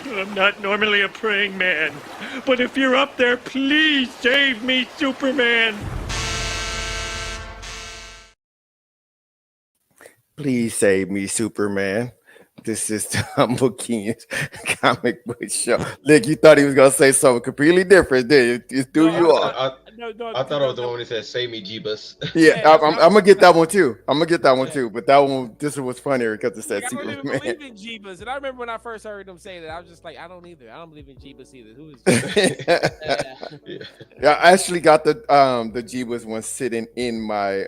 I'm not normally a praying man, but if you're up there, please save me, Superman. Please save me, Superman. This is the Humble Kingz comic book show. Look, you thought he was gonna say something completely different, did you? It threw you off. I thought it was the one when he said "Save me, Jeebus." Yeah, I'm gonna get that one too. I'm gonna get that one too. But that one, this one was funnier because it said I don't even Superman. believe in Jeebus. And I remember when I first heard him say that, I was just like, I don't either. I don't believe in Jeebus either. Who is Jeebus? Yeah, I actually got the Jeebus one sitting in my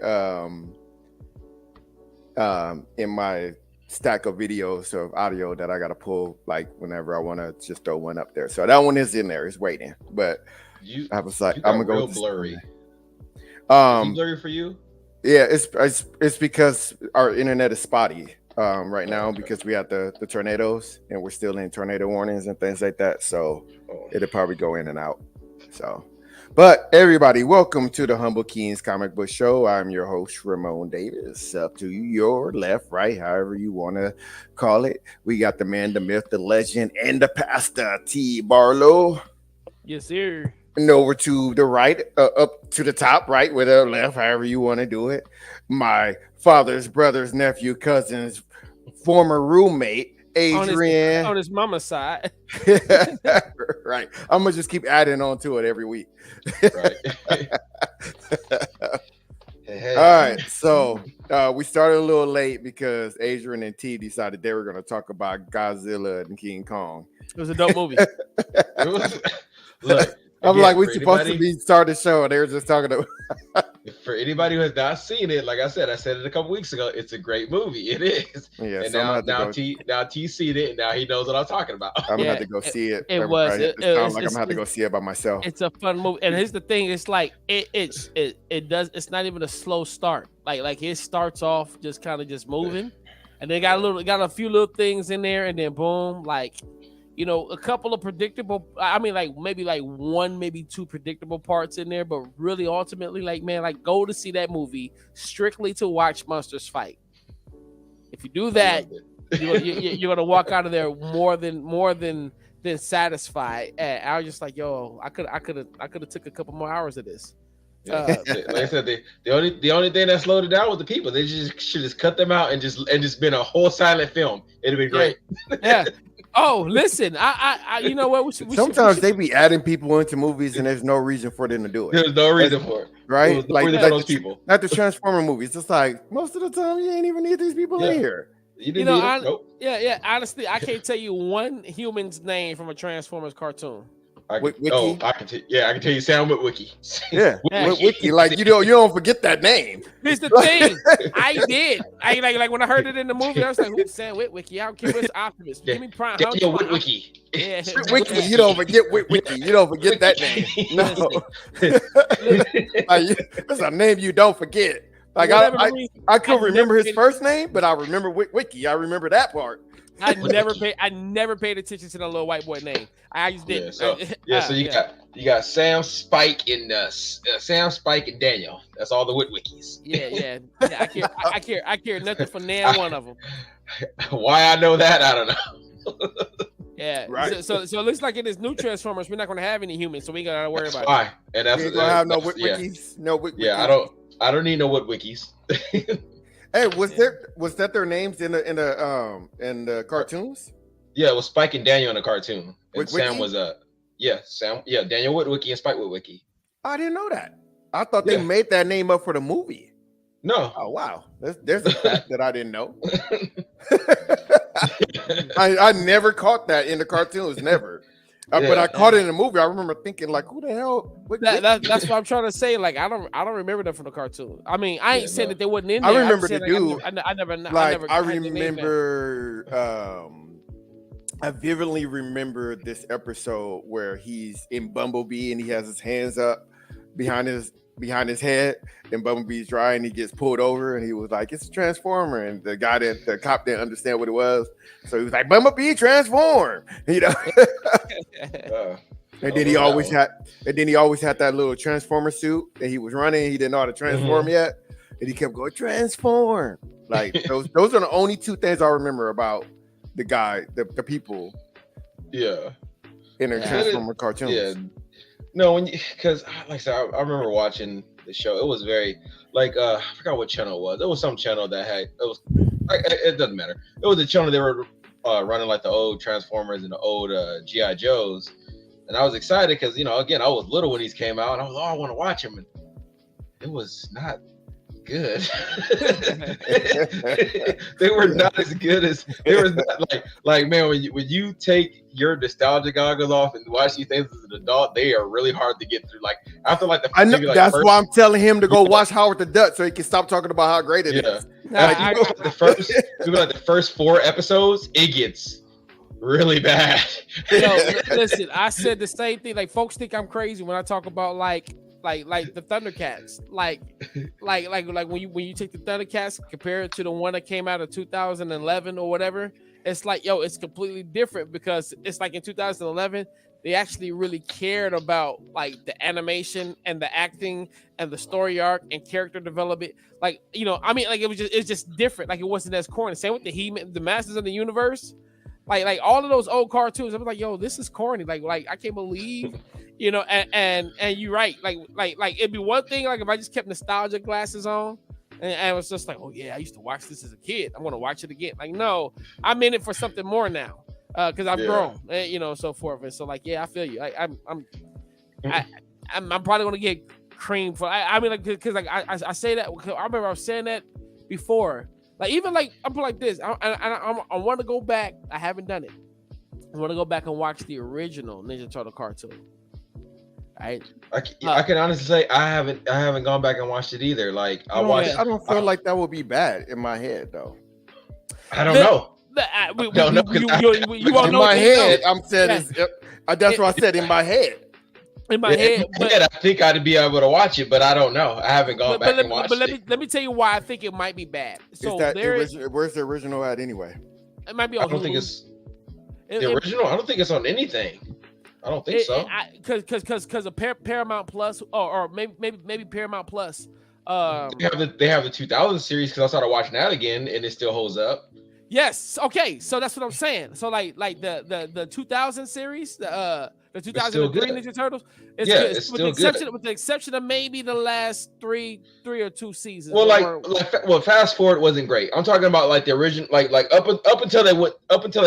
stack of videos of audio that I gotta pull like whenever I want to just throw one up there. So that one is in there, it's waiting. But I was like, I'm gonna go blurry. Blurry for you? Yeah, it's because our internet is spotty right now because we had the tornadoes and we're still in tornado warnings and things like that. So it'll probably go in and out. So, but everybody, welcome to the Humble Kingz comic book show. I'm your host, Ramon Davis. Up to your left, right, however you want to call it. We got the man, the myth, the legend, and the pastor, T. Barlow. Yes, sir. And over to the right, up to the top, right, with the left, however you want to do it. My father's brother's nephew, cousin's former roommate, Adrian. On his mama's side. Right. I'm going to just keep adding on to it every week. Right. Hey. All right. So we started a little late because Adrian and T decided they were going to talk about Godzilla and King Kong. It was a dope movie. Look. I'm like, we supposed to be starting the show, and they were just talking about. For anybody who has not seen it, like I said it a couple weeks ago. It's a great movie. It is. Yeah. And so now T seen it, and now he knows what I'm talking about. I'm gonna have to go see it. It was. It sounds like I'm gonna have to go see it by myself. It's a fun movie, and here's the thing: it's like it's not even a slow start. Like it starts off just kind of just moving, and they got a few little things in there, and then boom, like. You know, a couple of predictable, I mean, like maybe like one, maybe two predictable parts in there, but really ultimately, like, man, like go to see that movie strictly to watch monsters fight. If you do that, you're going to walk out of there more than satisfied. And I was just like, yo, I could have took a couple more hours of this. Like I said, the only thing that slowed it down was the people. They should just cut them out and just been a whole silent film. It'd have been great. Yeah. Oh, listen, I you know what? Sometimes they be adding people into movies and there's no reason for them to do it. There's no reason for it, right? Like those people. Not the Transformer movies. It's like most of the time you ain't even need these people in here. Nope. Yeah. Honestly, I can't tell you one human's name from a Transformers cartoon. I can tell you Sam Witwicky. Yeah, Witwicky. Like you don't forget that name. Here's the thing, I did. I like when I heard it in the movie, I was like, "Who's Sam Witwicky? I don't care what's Optimus. Give me Prime." Daniel Witwicky. Yeah, Witwicky. You don't forget Witwicky. You don't forget that name. No, it's a name you don't forget. Like I couldn't remember his first name, but I remember Witwicky. I remember that part. I never paid attention to the little white boy name. I just didn't. So you got Sam, Spike, and Daniel. That's all the Witwickies. Yeah. I care nothing for neither one of them. Why I know that, I don't know. Yeah, right. So it looks like in this new Transformers, we're not going to have any humans, so we ain't got to worry about it. And that's we ain't gonna have no Witwickies. Yeah. No Witwickies. Yeah, I don't need no Witwickies. Hey, was that their names in the cartoons? Yeah, it was Spike and Daniel in the cartoon. And Sam was Daniel Witwicky and Spike Witwicky. I didn't know that. I thought they made that name up for the movie. No. Oh wow. There's a fact that I didn't know. I never caught that in the cartoons, never. But I caught it in the movie. I remember thinking, like, who the hell? That's what I'm trying to say. Like, I don't remember that from the cartoon. I mean, I ain't saying that they wasn't in there. I remember the dude. I vividly remember this episode where he's in Bumblebee and he has his hands up behind his head, and Bumblebee's dry and he gets pulled over and he was like, it's a transformer, and the cop didn't understand what it was, so he was like, Bumblebee transform, you know. And then he always had that little transformer suit that he was running. He didn't know how to transform yet, and he kept going transform. Like those are the only two things I remember about the guy, the people Yeah. in their Yeah. Transformer cartoons. Yeah. No, because like I said, I remember watching the show. It was very I forgot what channel it was. It was some channel that had it doesn't matter. It was a channel they were running like the old Transformers and the old GI Joes, and I was excited because again I was little when these came out, and I was I want to watch them, and it was not good. They were not as good as they were not like man, when you take your nostalgia goggles off and watch these things as an adult, they are really hard to get through. Like after the I know that's first, why I'm telling him to go watch Howard the Duck so he can stop talking about how great it is. The first 4 episodes, it gets really bad. Listen, I said the same thing. Like folks think I'm crazy when I talk about like the Thundercats, like when you take the Thundercats, compare it to the one that came out of 2011 or whatever, it's like it's completely different because it's like in 2011 they actually really cared about like the animation and the acting and the story arc and character development. Like it's just different. Like it wasn't as corny. Same with the Masters of the Universe. Like all of those old cartoons, I was like, this is corny. Like I can't believe. And you're right. Like it'd be one thing like if I just kept nostalgia glasses on, and it was just like, oh yeah, I used to watch this as a kid. I want to watch it again. Like no, I'm in it for something more now, because I've grown, and so forth. And so like, yeah, I feel you. I'm probably gonna get cream for. Because I say that. I remember I was saying that before. Like even like I'm like this. I want to go back. I haven't done it. I want to go back and watch the original Ninja Turtle cartoon. I can honestly say I haven't gone back and watched it either. Like I don't feel like that would be bad in my head though. I don't know. You won't know. In my head, I'm saying that's what I said in my head. In my head, I think I'd be able to watch it, but I don't know. I haven't gone back and watched it. Let me tell you why I think it might be bad. So where's the original at anyway? It might be on I don't think it's the original. I don't think it's on anything. I don't think so. Because of Paramount Plus or maybe Paramount Plus. They have the 2000 series because I started watching that again and it still holds up. Yes. Okay. So that's what I'm saying. So like the 2000 series, the 2003 Ninja Turtles. It's still good. With the exception of maybe the last three or 2 seasons. Well, Fast Forward wasn't great. I'm talking about like the original, like up until they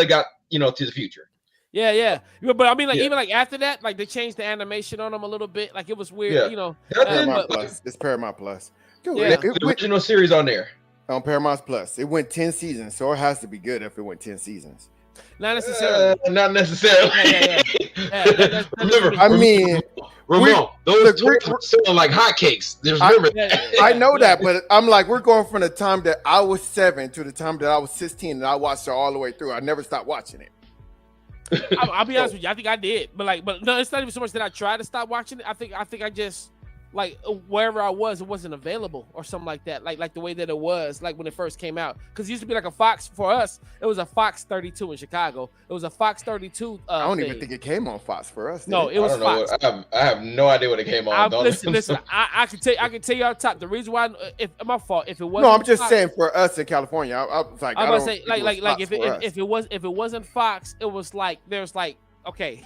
got to the future. Yeah. But I mean, like even like after that, like they changed the animation on them a little bit. Like it was weird, Paramount Plus. It's Paramount Plus. Dude, the original series on there. On Paramount Plus. It went 10 seasons, so it has to be good if it went 10 seasons. Not necessarily. Not necessarily. Remember, I mean, Ramon, those were selling like hotcakes. I know that, but I'm like, we're going from the time that I was 7 to the time that I was 16, and I watched it all the way through. I never stopped watching it. I'll be honest with you. I think I did, but no, it's not even so much that I tried to stop watching it. I think I just like wherever I was, it wasn't available or something like that. Like the way that it was like when it first came out, because it used to be like a Fox for us. It was a Fox 32 in Chicago. It was a Fox 32. I don't even think it came on Fox for us. No, it was Fox. I have no idea what it came on. Listen. I can tell you off top. The reason why, if my fault, if it wasn't. No, I'm just saying for us in California. I was like, if it wasn't Fox, it was like there's like okay.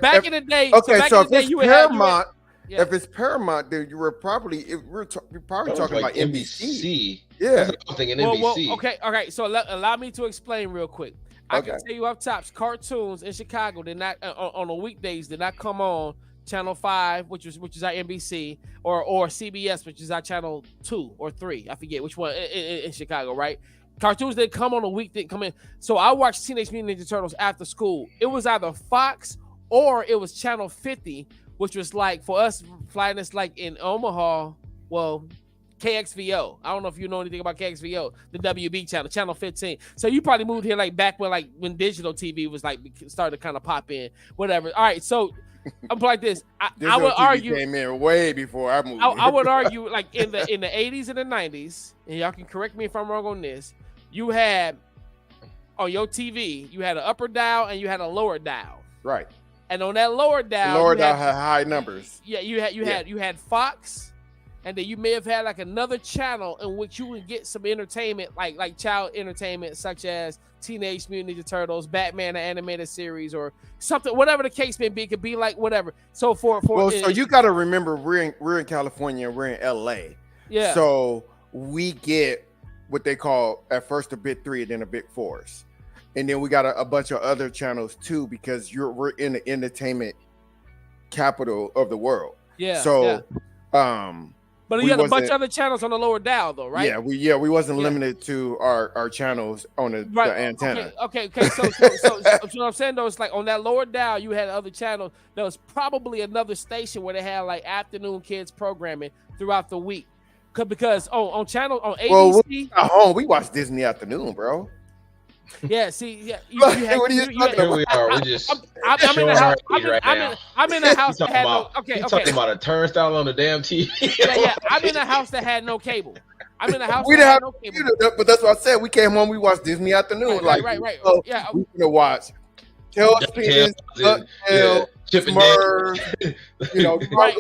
Back in the day. Okay, so if it's Paramount. Yeah. If it's Paramount, then you were probably talking about NBC. Yeah, I'm thinking NBC. Well, okay. So allow me to explain real quick. I can tell you up top, cartoons in Chicago did not on the weekdays did not come on Channel 5, which is our NBC, or CBS, which is our Channel 2 or 3. I forget which one in Chicago, right? Cartoons didn't come on a week, didn't come in. So I watched Teenage Mutant Ninja Turtles after school. It was either Fox or it was Channel 50. Which was like for us flying this like in Omaha, well, KXVO. I don't know if you know anything about KXVO, the WB channel, Channel 15. So you probably moved here like back when digital TV was like started to kind of pop in, whatever. All right, so I'm like this. I would argue came in way before I moved. I would argue like in the 80s and the 90s, and y'all can correct me if I'm wrong on this. You had on your TV, you had an upper dial and you had a lower dial. Right. And on that lower dial, had high numbers. Yeah, you had Fox, and then you may have had like another channel in which you would get some entertainment, like child entertainment, such as Teenage Mutant Ninja Turtles, Batman the animated series, or something, whatever the case may be. It could be like whatever. So so you got to remember we're in California, we're in LA. Yeah. So we get what they call at first a big 3 and then a big 4s. And then we got a bunch of other channels too, because we're in the entertainment capital of the world. Yeah. So but you had a bunch of other channels on the lower dial though, right? Yeah, we wasn't limited to our channels on the antenna. Okay. So what I'm saying though, it's like on that lower dial, you had other channels. There was probably another station where they had like afternoon kids programming throughout the week. Because on ABC, well, we watched Disney Afternoon, bro. Yeah, see, yeah. What are you talking about? Here we are. We just. I'm in the house. I'm in the house that had no. Okay. Talking about a turnstile on the damn TV. Yeah. I'm in a house that had no cable. I'm in a house that had no cable. But that's what I said. We came home. We watched Disney Afternoon. Right. So yeah, we gonna watch Tailspin, Smurf, right.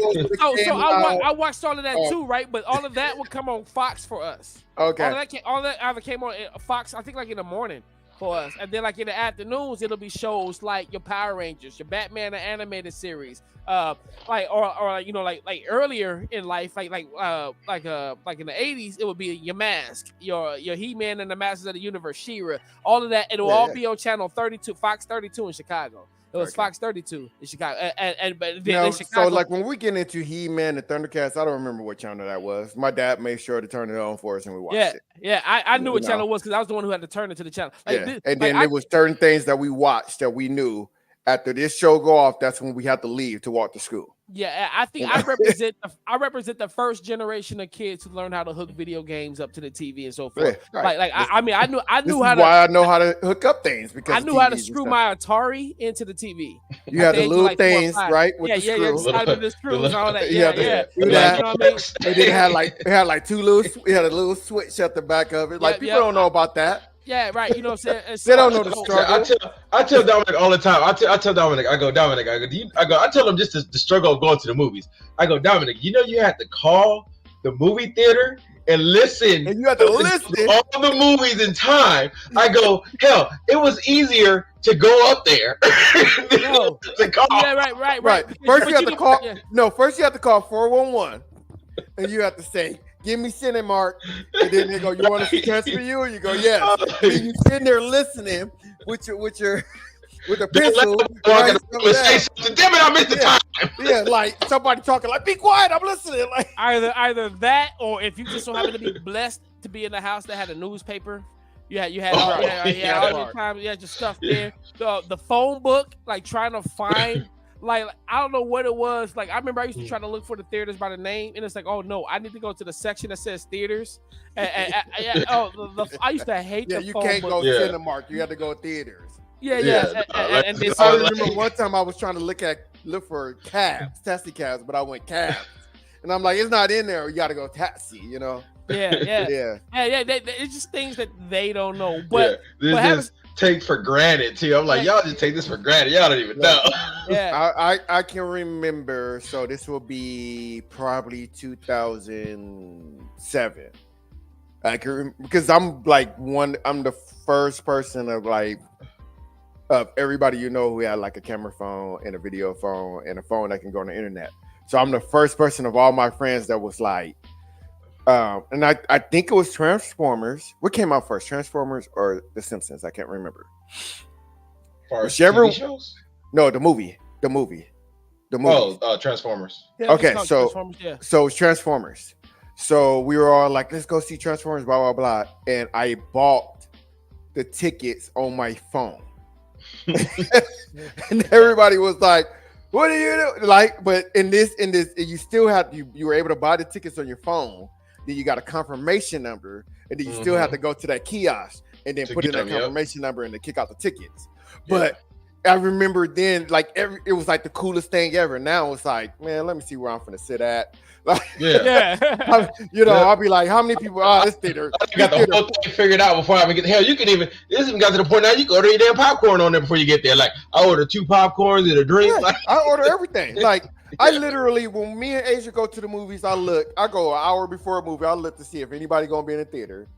So I watched all of that too, right? But all of that would come on Fox for us. Okay. All that either came on Fox, I think, like in the morning for us, and then like in the afternoons, it'll be shows like your Power Rangers, your Batman the animated series, like earlier in life, like in the 80s, it would be your Mask, your He-Man and the Masters of the Universe, She-Ra, all of that. It'll all be on channel 32, Fox 32 in Chicago. It was Fox 32 in Chicago, but then in Chicago. So like when we get into He-Man and Thundercats, I don't remember what channel that was. My dad made sure to turn it on for us, and we watched it. Yeah, I knew what channel it was because I was the one who had to turn it to the channel. Then there was certain things that we watched that we knew after this show go off, that's when we had to leave to walk to school. Yeah, I think I represent the first generation of kids who learned how to hook video games up to the TV and so forth. Yeah, right. I knew how to. Why I know how to hook up things, because I knew how to screw my Atari into the TV. You had the little things, right? With the screws. The screws and all that. Yeah. You know what I mean? And it had like two little. It had a little switch at the back of it. Like people don't know about that. Yeah, right. You know what I'm saying? They don't know the struggle. I tell Dominic all the time. I tell Dominic, I tell him just the struggle of going to the movies. I go, Dominic, you had to call the movie theater and listen. And you had to listen to all the movies in time. I go, hell, it was easier to go up there to call. Yeah, right. First you have to call. No, first you have to call 411, and you have to say, "Give me Cinemark," and then they go, "You want us to transfer you?" And you go, "Yes." And you sitting there listening with a pencil. Right? Damn it, I missed the time. Yeah, like somebody talking, like, "Be quiet, I'm listening." Like either that, or if you just so happen to be blessed to be in a house that had a newspaper. You had all the time. You had your stuff there. The phone book, like trying to find. Like I don't know what it was. Like I remember I used to try to look for the theaters by the name, and it's like, oh no, I need to go to the section that says theaters. I used to hate the you phone can't book. go Cinemark. You have to go theaters. Yeah. And I remember one time I was trying to look for cabs, taxi cabs, but I went cabs, and I'm like, it's not in there. You got to go taxi. Yeah. It's just things that they don't know. But take for granted too. I'm like, y'all just take this for granted. Y'all don't even know. Yeah. I can remember. So this will be probably 2007. I can, because I'm the first person of everybody who had like a camera phone and a video phone and a phone that can go on the internet. So I'm the first person of all my friends that was like, and I think it was Transformers. What came out first, Transformers or The Simpsons? I can't remember. TV shows? No, the movie. Oh, Transformers. Yeah, okay, so it's Transformers. So we were all like, let's go see Transformers, blah, blah, blah. And I bought the tickets on my phone. And everybody was like, what do you do? Like, but in this, you still have, you were able to buy the tickets on your phone. Then you got a confirmation number, and then you still have to go to that kiosk and then put in that confirmation number and then kick out the tickets. But I remember then, it was like the coolest thing ever. Now it's like, man, let me see where I'm finna sit at. Like, I'll be like, how many people are this theater? I got the whole thing figured out before I even get hell. You can this even got to the point now you can order your damn popcorn on there before you get there. Like I order 2 popcorns and a drink. I order everything. Like I literally, when me and Asia go to the movies, I go an hour before a movie. I look to see if anybody gonna be in the theater.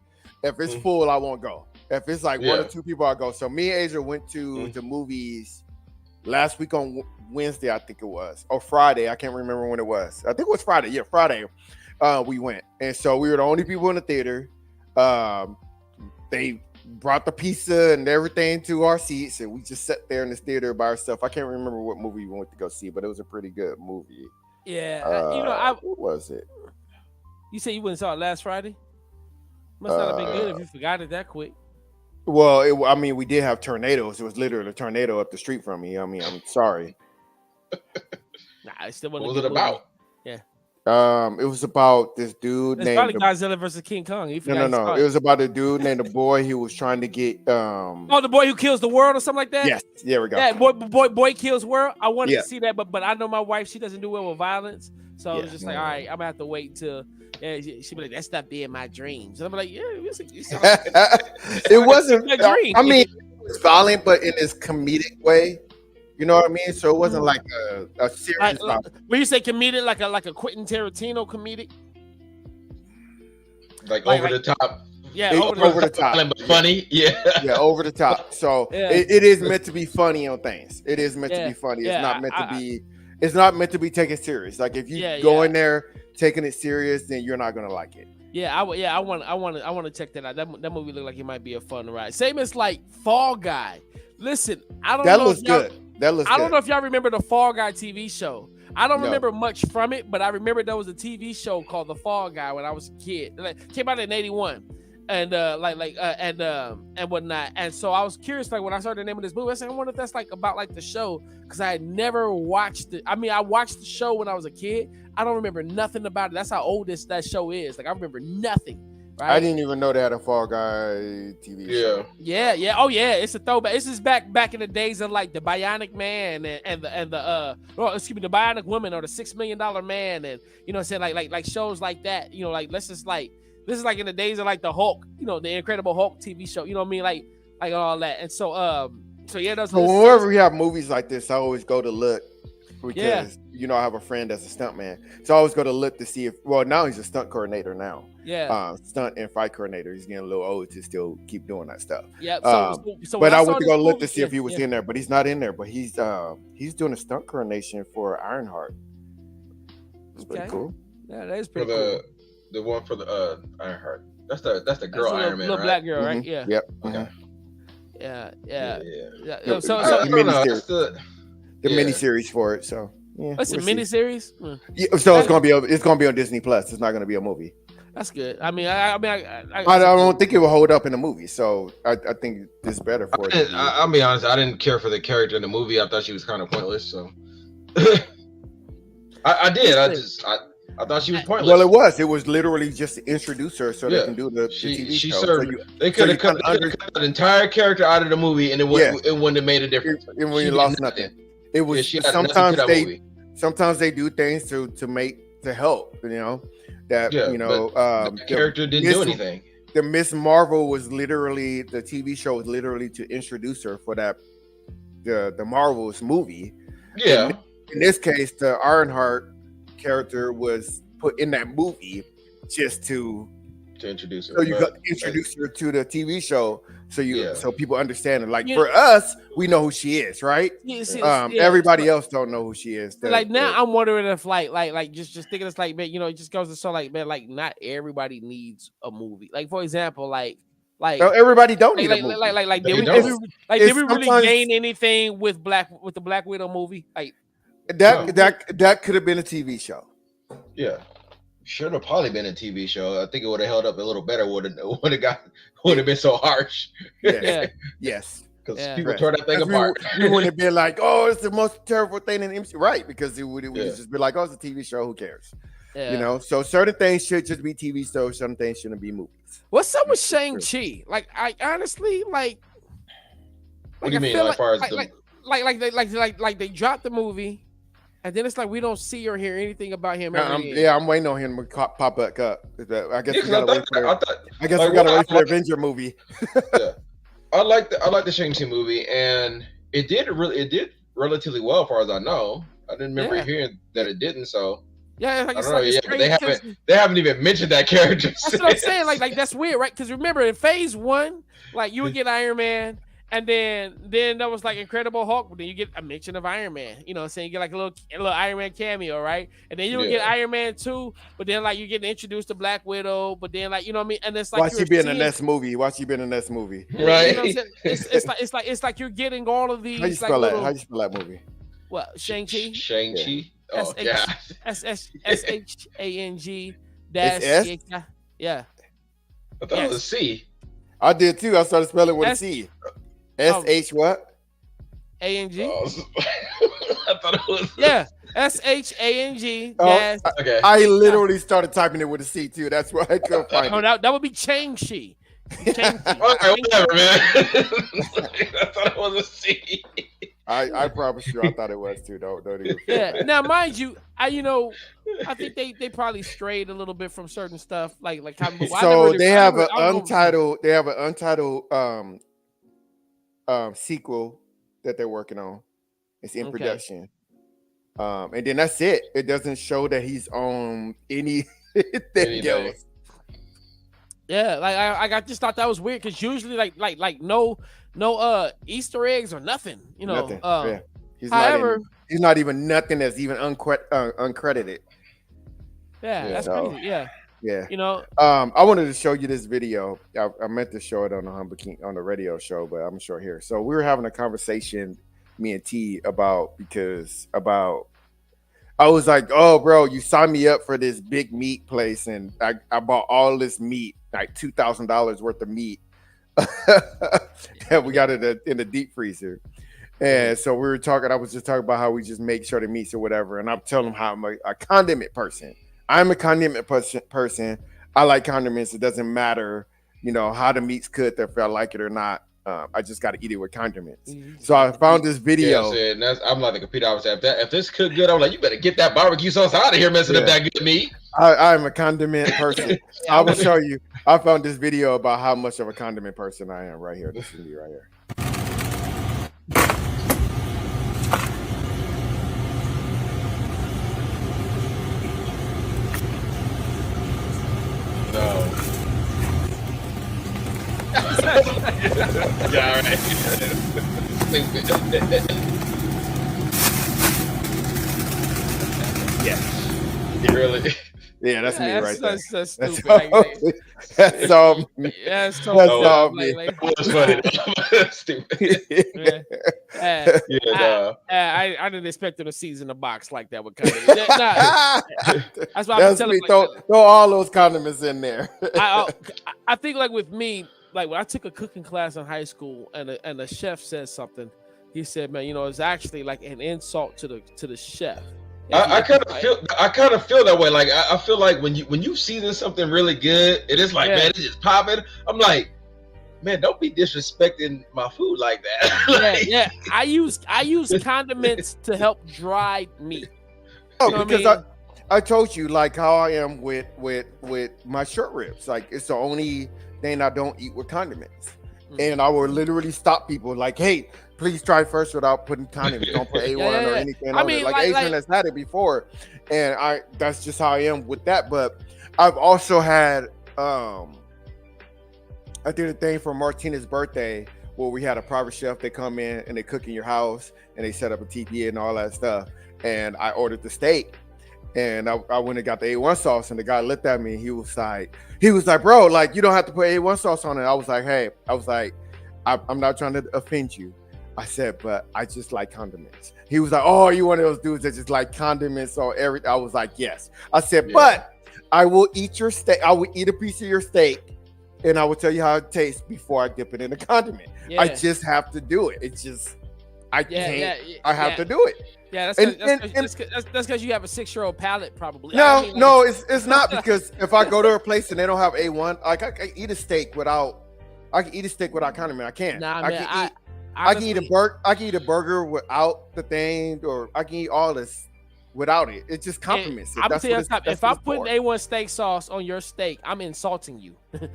If it's full, I won't go. If it's like one or two people, I'll go. So me and Asia went to the movies last week on Wednesday, I think it was, or Friday. I can't remember when it was. I think it was Friday. Yeah, Friday. We went, and so we were the only people in the theater. They brought the pizza and everything to our seats, and we just sat there in the theater by ourselves. I can't remember what movie we went to go see, but it was a pretty good movie. Yeah, what was it? You said you went and saw it last Friday? Must not have been good if you forgot it that quick. Well, I mean, we did have tornadoes. It was literally a tornado up the street from me. I mean, I'm sorry. Nah, it still wasn't. What was it about? Yeah. It was about this dude It's named probably Godzilla versus King Kong. No. It was about a dude named the boy. He was trying to get the boy who kills the world or something like that. Yes, there we go. Yeah, boy kills world. I wanted to see that, but I know my wife. She doesn't do well with violence, so it was just like, all right, I'm gonna have to wait until. Yeah, she'd be like, "That's not being my dreams," and I'm like, "Yeah, it wasn't a dream. I mean, it was violent, but in this comedic way. You know what I mean? So it wasn't like a serious. When you say comedic, like a Quentin Tarantino comedic, like over the top. Yeah, over the top, but funny. Yeah, over the top. So it is meant to be funny on things. It is meant to be funny. It's not meant to be. It's not meant to be taken serious. Like if you go in there taking it serious, then you're not gonna like it. I want to check that out. That movie looked like it might be a fun ride. Same as like Fall Guy. Listen, I don't know. That looks good. I don't know if y'all remember the Fall Guy TV show. I don't remember much from it, but I remember there was a TV show called The Fall Guy when I was a kid. It came out in '81, and and whatnot. And so I was curious, like when I saw the name of this movie, I said, I wonder if that's like about like the show, because I had never watched it. I mean, I watched the show when I was a kid. I don't remember nothing about it. That's how old that show is. Like I remember nothing. Right? I didn't even know they had a Fall Guy TV show. Yeah. Oh yeah, it's a throwback. This is back in the days of like the Bionic Man and the the Bionic Woman or the $6 Million Man, and you know what I'm saying, like shows like that. You know, like this is like in the days of like the Hulk, you know, the Incredible Hulk TV show. You know what I mean, like all that. And so yeah, those. So whenever we have movies like this, I always go to look. Because you know I have a friend that's a stunt man, so I always go to look to see if. Well, now he's a stunt coordinator now. Stunt and fight coordinator. He's getting a little old to still keep doing that stuff. Yeah. So but I went to go look to see if he was in there, but he's not in there. But he's doing a stunt coordination for Ironheart. It's pretty cool. Yeah, that is pretty cool. The one for the Ironheart. That's the girl Iron Man, little right? black girl, right? Yeah. Yep. Okay. Yeah. So I don't know. The miniseries for it, so it's a miniseries. Yeah, so it's gonna be on Disney Plus. It's not gonna be a movie. That's good. I mean, I don't think it will hold up in the movie, so I think it's better for it. I'll be honest. I didn't care for the character in the movie. I thought she was kind of pointless. So I did. I thought she was pointless. Well, it was literally just to introduce her so they can do the TV show. Served, they could have cut the entire character out of the movie, and it wouldn't have made a difference. It really lost nothing. It was sometimes they do things to help, you know, that you know the character didn't do anything. The Miss Marvel was literally, the TV show was literally to introduce her for that the Marvels movie. Yeah. In this case, the Ironheart character was put in that movie just to introduce her. So you got introduce her to the TV show, so people understand it. Like for us, we know who she is, right? Everybody else don't know who she is. Now I'm wondering if like just thinking it's like, man, you know, it just goes to show like, man, like not everybody needs a movie. Like for example, like no, everybody don't need a movie. Did we really gain anything with the Black Widow movie? Like that could have been a TV show. Yeah. Should have probably been a TV show. I think it would have held up a little better. Would have been so harsh. Yes. Because people tore that thing apart. We wouldn't have been like, oh, it's the most terrible thing in the MC, right? Because it would just be like, oh, it's a TV show. Who cares? Yeah. You know. So certain things should just be TV shows. Certain things shouldn't be movies. What's up with Shang-Chi? Like, I honestly like. What do you mean? As far as they dropped the movie. And then it's like we don't see or hear anything about him. I'm waiting on him to pop back up. I guess we gotta wait for the Avenger movie. I like the Shang-Chi movie, and it did relatively well, as far as I know. I didn't remember hearing that it didn't. So yeah, I don't know. Yeah, but they haven't even mentioned that character. That's what I'm saying. Like that's weird, right? Because remember in Phase 1, like you would get Iron Man, and then that was like Incredible Hulk, but then you get a mention of Iron Man. You know what I'm saying? You get like a little Iron Man cameo, right? And then you would get Iron Man 2, but then like you get introduced to Black Widow, but then like you know what I mean? And it's like Why she be in the next movie? Why she be in the next movie? Right. You know what I'm saying? it's like you're getting all of these. How you spell that? How you spell that movie? What? Shang-Chi? Shang-Chi. Oh, yeah. SHANG dash. Yeah. I thought it was a C. I did too. I started spelling with a C. SH what? ANG. Oh, I thought it was. Yeah. SHANG. Oh, okay. I literally started typing it with a C too. That's why I couldn't find it. That would be Chang-Chi. Whatever, man. I thought it was a C. I promise you, I thought it was too. Don't even. Yeah. Now, mind you, I think they probably strayed a little bit from certain stuff, like so they have an untitled sequel that they're working on. It's in production. And then that's it. It doesn't show that he's on anything else. Yeah, like I just thought that was weird because usually like no Easter eggs or nothing, you know. Nothing. Yeah. He's not even nothing that's even uncredited. Yeah, that's crazy. Yeah. Yeah. You know. I wanted to show you this video. I meant to show it on the radio show, but I'm sure here. So we were having a conversation, me and T, about I was like, oh, bro, you signed me up for this big meat place, and I bought all this meat, like $2,000 worth of meat. We got it in the deep freezer. And so we were talking, I was just talking about how we just make sure the meats or whatever. And I'm telling them how I'm a condiment person. I'm a condiment person. I like condiments. It doesn't matter, how the meat's cooked, if I like it or not. I just got to eat it with condiments. So I found this video. Yeah, I'm like the computer. I was if this cooked good, I'm like, you better get that barbecue sauce out of here, messing up that good meat. I'm a condiment person. I will show you. I found this video about how much of a condiment person I am right here. This is me right here. No. Yeah, all right. Stupid. Yeah. Really? Yeah, that's me right there. That's stupid. That's all me. Yeah, that's all me. That was funny. Stupid. I didn't expect them to season a box like that with condiments. That's why I'm telling you. Throw all those condiments in there. I think like with me, like when I took a cooking class in high school and the chef said something, he said, man, it's actually like an insult to the chef. I kind of feel that way. Like I feel like when you season something really good, it is like, man, it's just popping. I'm like, man, don't be disrespecting my food like that. Yeah. I use condiments to help dry meat. Because I told you like how I am with my short ribs. Like it's the only thing I don't eat with condiments. And I will literally stop people like, hey, please try first without putting condiments. Don't put A1 or anything on it. Like Adrian has had it before, and that's just how I am with that. But I've also had I did a thing for Martina's birthday where we had a private chef. They come in and they cook in your house and they set up a TPA and all that stuff. And I ordered the steak. And I went and got the A1 sauce, and the guy looked at me. He was like, bro, like you don't have to put A1 sauce on it. I was like, I'm not trying to offend you. I said, but I just like condiments. He was like, oh, you one of those dudes that just like condiments or everything? I was like, yes. I said, but I will eat your steak. I will eat a piece of your steak, and I will tell you how it tastes before I dip it in a condiment. Yeah. I just have to do it. It's just, I can't. I have to do it. Yeah, that's because you have a 6-year-old palate, probably. No, it's not, because if I go to a place and they don't have A1, like I can eat a steak without condiment. I can't. Nah, man, I can eat a burger without the thing, or I can eat all this without it. It just complements it. If I'm putting A1 steak sauce on your steak, I'm insulting you. You're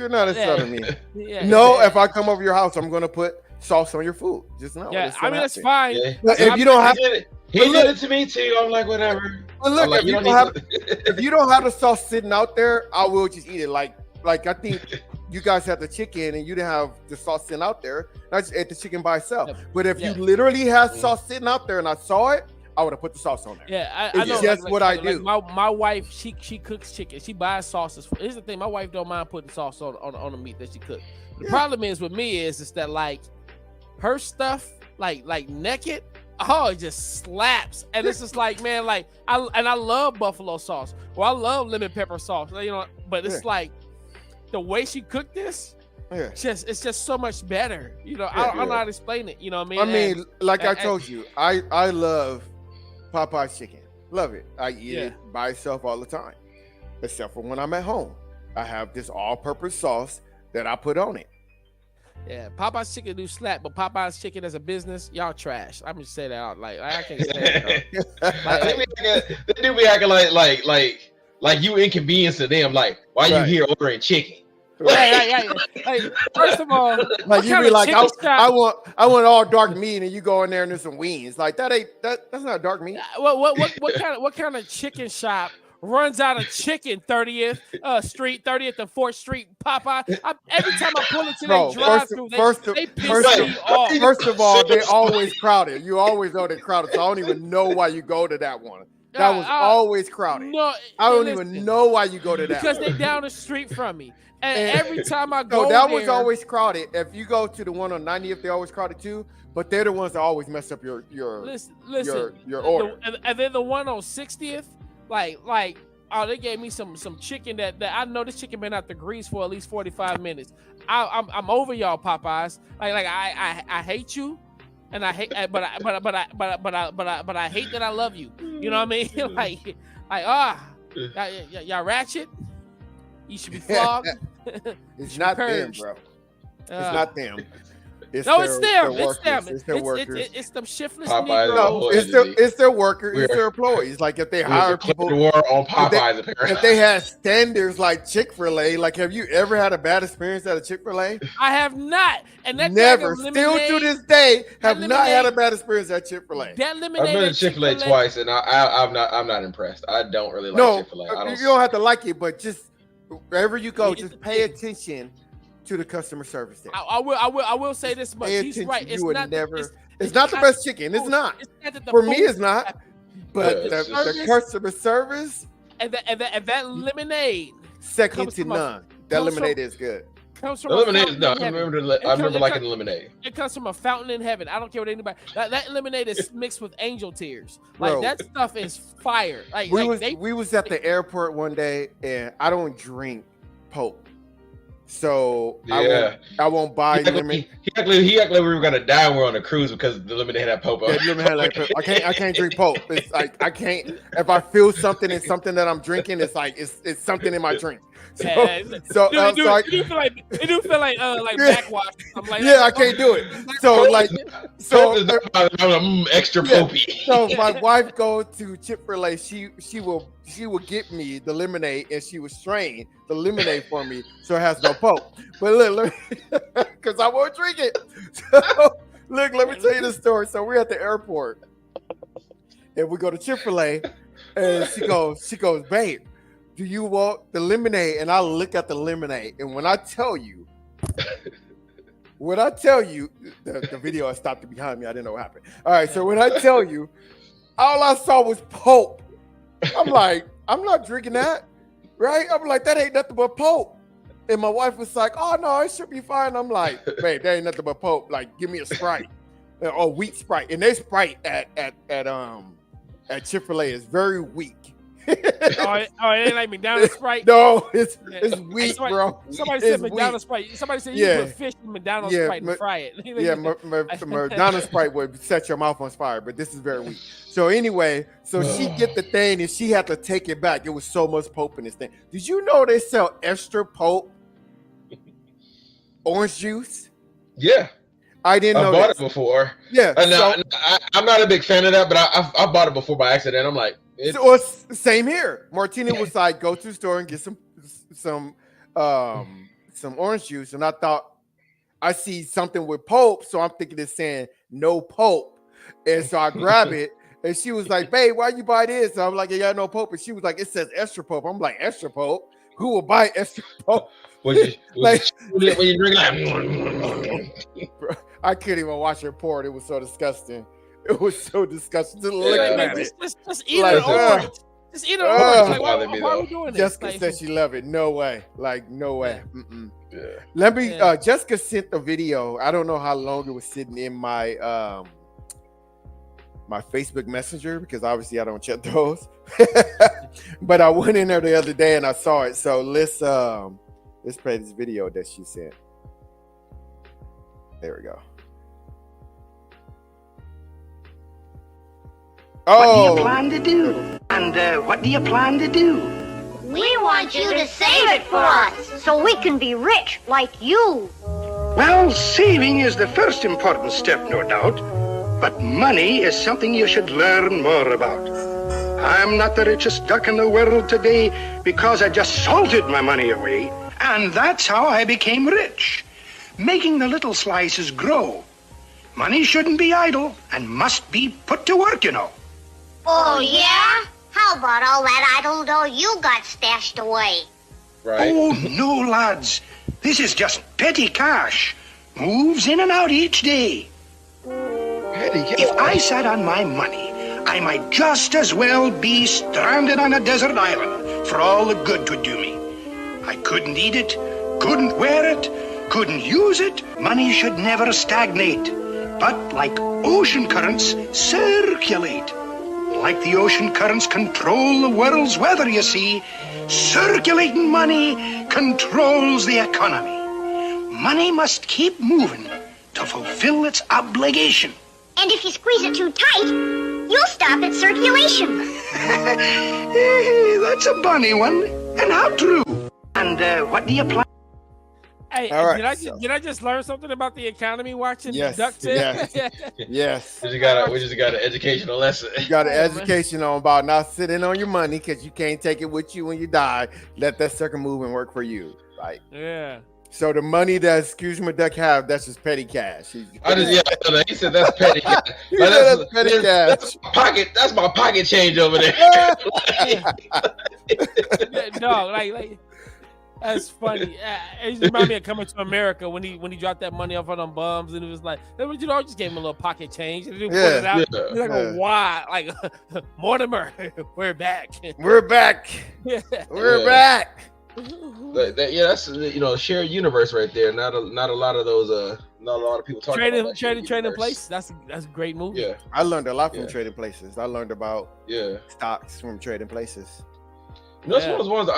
not insulting me. Yeah. No, if I come over your house, I'm gonna put sauce on your food. Just know. Yeah, it's I gonna mean that's happen. fine. Yeah. But if you don't have, He did it to me too. I'm like, whatever. but look, I'm like, if you don't need have, to- if you don't have the sauce sitting out there, I will just eat it. Like I think you guys had the chicken and you didn't have the sauce sitting out there. I just ate the chicken by itself. Yep. But if Yeah. you literally had sauce sitting out there and I saw it, I would have put the sauce on there. Yeah, I It's know. just what I do. My wife, she cooks chicken. She buys sauces. Here's the thing: my wife don't mind putting sauce on the meat that she cooks. The problem is with me is that like her stuff, like naked, oh, it just slaps, and it's just like, man, like I love buffalo sauce, or I love lemon pepper sauce, you know, but it's like the way she cooked this. Yeah. It's just so much better, you know. I don't know how to explain it, you know what I mean? I mean, And- like I and- told you, I love Popeye's chicken. Love it. I eat Yeah. it by itself all the time, except for when I'm at home. I have this all-purpose sauce that I put on it. Yeah, Popeye's chicken do slap, but Popeye's chicken as a business, y'all trash. I'm just saying that out. Like I can't stand it. They do be acting like you inconvenienced them. Like, why you Right. here ordering chicken? Hey, first of all, Like what you kind be of like, chicken I shop- want all dark meat, and you go in there and there's some wings. Like that's not dark meat. what kind of chicken shop runs out of chicken 30th Street, 30th and 4th Street Popeye? Every time I pull into Bro, their drive-through, they piss me off. First of all, they always crowded. You always know they're crowded, so I don't even know why you go to that one. That was always crowded. No, I don't listen, even know why you go to that because one. they down the street from me, and every time I go No, that there, was always crowded. If you go to the one on 90th, they're always crowded too. But they're the ones that always mess up your listen, your order. and then the one on 60th, like oh, they gave me some chicken that I know this chicken been out the grease for at least 45 minutes. I'm over y'all Popeyes. Like I hate you, and I hate, but I hate that I love you. You know what I mean? Y'all ratchet. You should be flogged. It's not them, purged. bro. It's not them. It's No, their, it's them. their It's workers. them. It's their workers. It's them shiftless Popeyes Negroes. No, it's their workers. It's their employees. Like if they hire people, the war on Popeyes, apparently. if they had standards like Chick-fil-A, like have you ever had a bad experience at a Chick-fil-A? I have not, and that Never. daggone Still to lemonade- this day, have that not had a lemonade- bad experience at Chick-fil-A. That lemonade. I've been to at Chick-fil-A twice, and I'm not impressed. I don't really like No, Chick-fil-A. you don't have to like it, but just wherever you go, just pay attention to the customer service there. I will say this much. Pay He's attention. right. It's You would not. never. It's not the best chicken. It's not. not that the For me, food- it's not. But Yeah, the customer service, and that lemonade second comes to from a- none. That comes from- lemonade is good. comes from The a lemonade is fountain no. in I heaven. remember liking the lemonade. It comes from a fountain in heaven. I don't care what anybody. That lemonade is mixed with angel tears. Like Bro. that stuff is fire. Like, We was at the airport one day, and I don't drink Pope, so Yeah. I won't buy He lemon. acted like we were gonna die when we were on a cruise because the lemonade had Popo. Yeah, lemon had like Pope. I can't drink Pope. It's like I can't. If I feel something in something that I'm drinking, it's like it's something in my drink. So it do feel like backwash. I'm like, yeah, I can't do it. So like so Extra Yeah. popey. so if my wife goes to Chick-fil-A, she will get me the lemonade, and she will strain the lemonade for me so it has no Pope. But look, because I won't drink it. So look, let me tell you the story. So we're at the airport, and we go to Chick-fil-A, and she goes, babe, do you want the lemonade? And I look at the lemonade, and when I tell you, the video has stopped behind me. I didn't know what happened. All right, so when I tell you, all I saw was Pope. I'm like, I'm not drinking that, right? I'm like, that ain't nothing but Pope. And my wife was like, oh no, it should be fine. I'm like, babe, that ain't nothing but Pope. Like, give me a Sprite or wheat Sprite. And their Sprite at Chick-fil-A is very weak. it ain't like McDonald's Sprite. No, it's Yeah. weak, bro. Somebody It's said McDonald's Sprite. Somebody said Yeah. you put fish in McDonald's Yeah, Sprite and fry it. Yeah, McDonald's Sprite would set your mouth on fire, but this is very weak. So anyway, she get the thing and she had to take it back. It was so much Pope in this thing. Did you know they sell extra Pope orange juice? Yeah, I didn't know I bought that. it before. Yeah, I'm not a big fan of that, but I bought it before by accident. I'm like, same here. Martina was like, go to the store and get some orange juice, and I thought I see something with Pope, so I'm thinking it's saying no Pope, and so I grab it, and she was like, "Babe, why you buy this?" And I'm like, "You got no Pope," and she was like, "It says extra Pope." I'm like, "Extra Pope? Who will buy extra Pope?" When you drink I couldn't even watch her pour it. It was so disgusting. It was so disgusting to look at it. Just eat Like, an orange. Just eat an orange. Like, bothered me, why are though. we doing this? Jessica Like, said she loved it. No way. Like, no way. Mm-mm. Yeah. Let me. Yeah. Jessica sent the video. I don't know how long it was sitting in my my Facebook Messenger because obviously I don't check those. But I went in there the other day and I saw it. So let's play this video that she sent. There we go. What do Oh, you plan to do? And what do you plan to do? We want you to save it for us, so we can be rich like you. Well, saving is the first important step, no doubt. But money is something you should learn more about. I'm not the richest duck in the world today because I just salted my money away. And that's how I became rich. Making the little slices grow. Money shouldn't be idle and must be put to work, you know. Oh, yeah? How about all that idle dough you got stashed away? Right. Oh, no, lads. This is just petty cash. Moves in and out each day. If I sat on my money, I might just as well be stranded on a desert island for all the good 'twould do me. I couldn't eat it, couldn't wear it, couldn't use it. Money should never stagnate, but like ocean currents, circulate. Like the ocean currents control the world's weather, you see, circulating money controls the economy. Money must keep moving to fulfill its obligation. And if you squeeze it too tight, you'll stop its circulation. That's a bunny one, and how true. And what do you plan? hey, All right, did I just learn something about the economy watching Yes, Duck yes. Yes. We just got an educational lesson. You got an Come on, man. education on about not sitting on your money because you can't take it with you when you die. Let that sucker move and work for you. Like, Yeah. so the money that Excuse Me Duck have, that's just petty cash. He said that's petty. He said that's petty cash. That's my pocket change over there. Yeah, no, like that's funny. It just reminded me of Coming to America when he dropped that money off on them bums and it was like, you know, just gave him a little pocket change and he pulled it out. Yeah. He's like, why? Like Mortimer, we're back. We're back. Yeah. We're back. That's shared universe right there. Not a lot of those. Not a lot of people talk about that Trading universe. Place. That's a great movie. Yeah, I learned a lot from Yeah. Trading Places. I learned about stocks from Trading Places. That's one of those ones.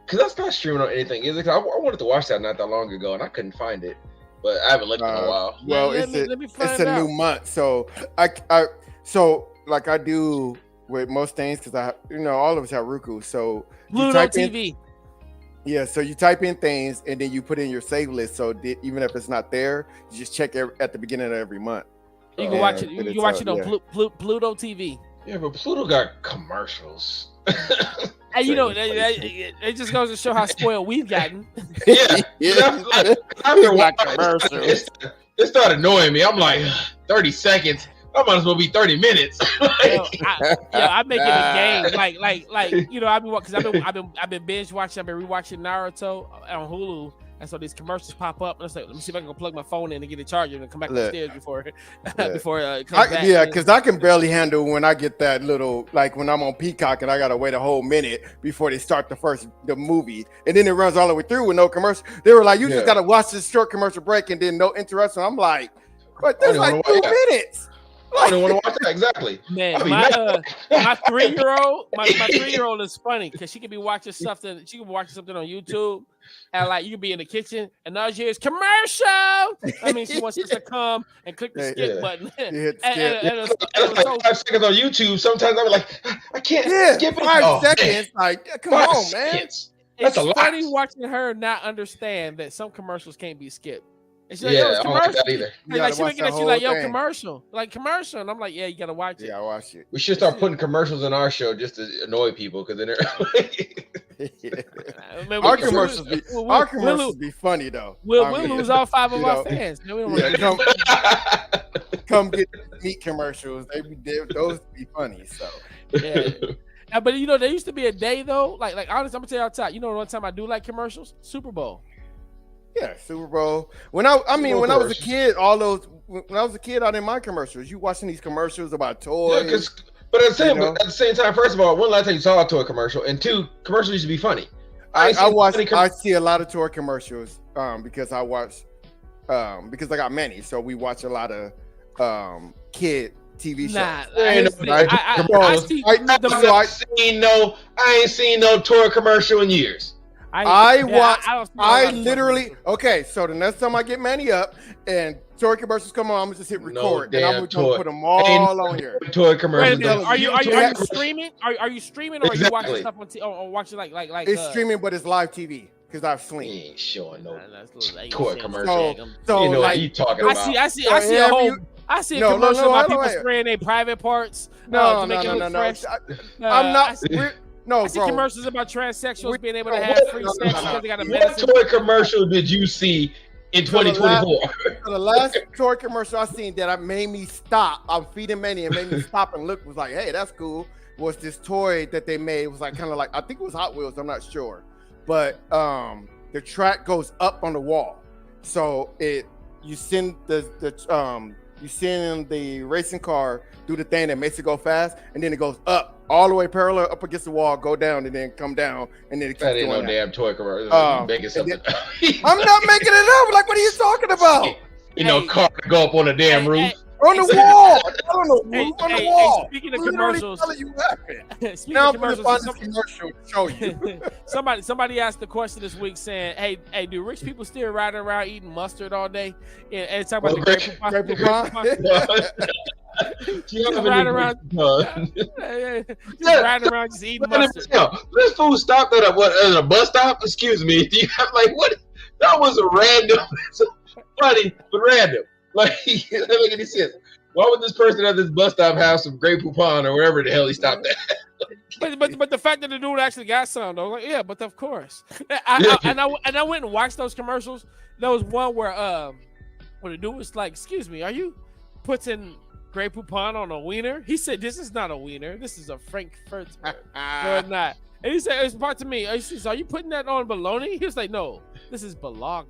Because that's not streaming on anything, is it? 'Cause I wanted to watch that not that long ago, and I couldn't find it. But I haven't looked in a while. Well, let me find it's a out. new month, so I like I do with most things because all of us have Roku. So you Pluto type in- TV. Yeah, so you type in things and then you put in your save list. So even if it's not there, you just check at the beginning of every month. You can watch it. You And can watch it on yeah. Pluto TV. Yeah, but Pluto got commercials. And you know, it just goes to show how spoiled we've gotten. Yeah, Yeah. After a while, Got commercials. it started annoying me. I'm like, 30 seconds. I might as well be 30 minutes. I make it a game. Like I've been binge watching. I've been rewatching Naruto on Hulu, and so these commercials pop up. And it's like, let me see if I can plug my phone in and get it charged and come back upstairs before it comes back. Yeah, because I can barely handle when I get that little, like when I'm on Peacock and I gotta wait a whole minute before they start the movie, and then it runs all the way through with no commercial. They were like, you just gotta watch this short commercial break and then no interruption. I'm like, but there's like 2 minutes. I don't want to watch that. Exactly. Man, my 3-year-old, my 3-year-old is funny because she could be watching something. She could be watching something on YouTube, and like you could be in the kitchen, and all she hears commercial. I mean, she wants us to come and click the skip button. You hit skip. And it was Like so 5 seconds on YouTube. Sometimes I'm like, I can't skip it. 5 seconds. Like, come 5 on, man. seconds. That's it's a lot. funny watching her not understand that some commercials can't be skipped. And she's like, Yeah, yo, it's I don't like commercial. that either. You Like gotta she watch looking the at you like, whole yo, thing. commercial. And I'm like, yeah, you gotta watch it. Yeah, I watch it. We should start putting commercials in our show just to annoy people, because then they're Man, Our commercials be funny though. We'll lose all 5 of our fans. No, we don't want come get meat commercials. Those be funny. So yeah. But there used to be a day though. Like honestly, I'm gonna tell you all the time. You know, one time I do like commercials. Super Bowl. Yeah, Super Bowl. When I was a kid, all in my commercials, you watching these commercials about toys. Yeah, but at the same time, first of all, one last time you saw a toy commercial, and 2, commercials used to be funny. I see a lot of toy commercials because I watch because I got many, so we watch a lot of kid TV shows. I ain't seen no toy commercial in years. Okay, so the next time I get Manny up and toy commercials come on, I'm gonna just hit record and I'm gonna put them all on here. Toy commercials. Are you streaming? Are you streaming or are you watching stuff on TV or watching like it's streaming, but it's live TV because I've seen. He ain't showing no like toy commercial. So you know what you talking about? I see a commercial about people spraying their private parts to make it look fresh. I'm not. No, I see commercials about transsexuals being able to have free sex because they got a medicine. What toy commercial did you see in 2024? The last toy commercial I seen that made me stop. I'm feeding Manny and made me stop and look. Was like, hey, that's cool. Was this toy that they made? It was like kind of like I think it was Hot Wheels. I'm not sure, but the track goes up on the wall, so you send the racing car do the thing that makes it go fast, and then it goes up all the way parallel up against the wall, go down, and then come down, and then it keeps that ain't going no damn toy commercial. Making something. I'm not making it up. Like, what are you talking about? Car to go up on a damn roof. On the wall. On the wall. Speaking of commercials. Now I'm going to find this commercial to show you. Somebody asked the question this week saying, hey, do rich people still riding around eating mustard all day? And talk about the Grape Poupon. Just riding around just eating mustard. This fool stopped at a bus stop. Excuse me. Like, what? That was a random, funny, but random. Like, that doesn't make any sense. Why would this person at this bus stop have some Grey Poupon or wherever the hell he stopped at? but the fact that the dude actually got some, though, like, yeah, but of course. I went and watched those commercials. There was one where the dude was like, "Excuse me, are you putting Grey Poupon on a wiener?" He said, "This is not a wiener. This is a Frankfurt." Or not. And he said, "It's part to me." He says, "Are you putting that on bologna?" He was like, "No, this is Bologna."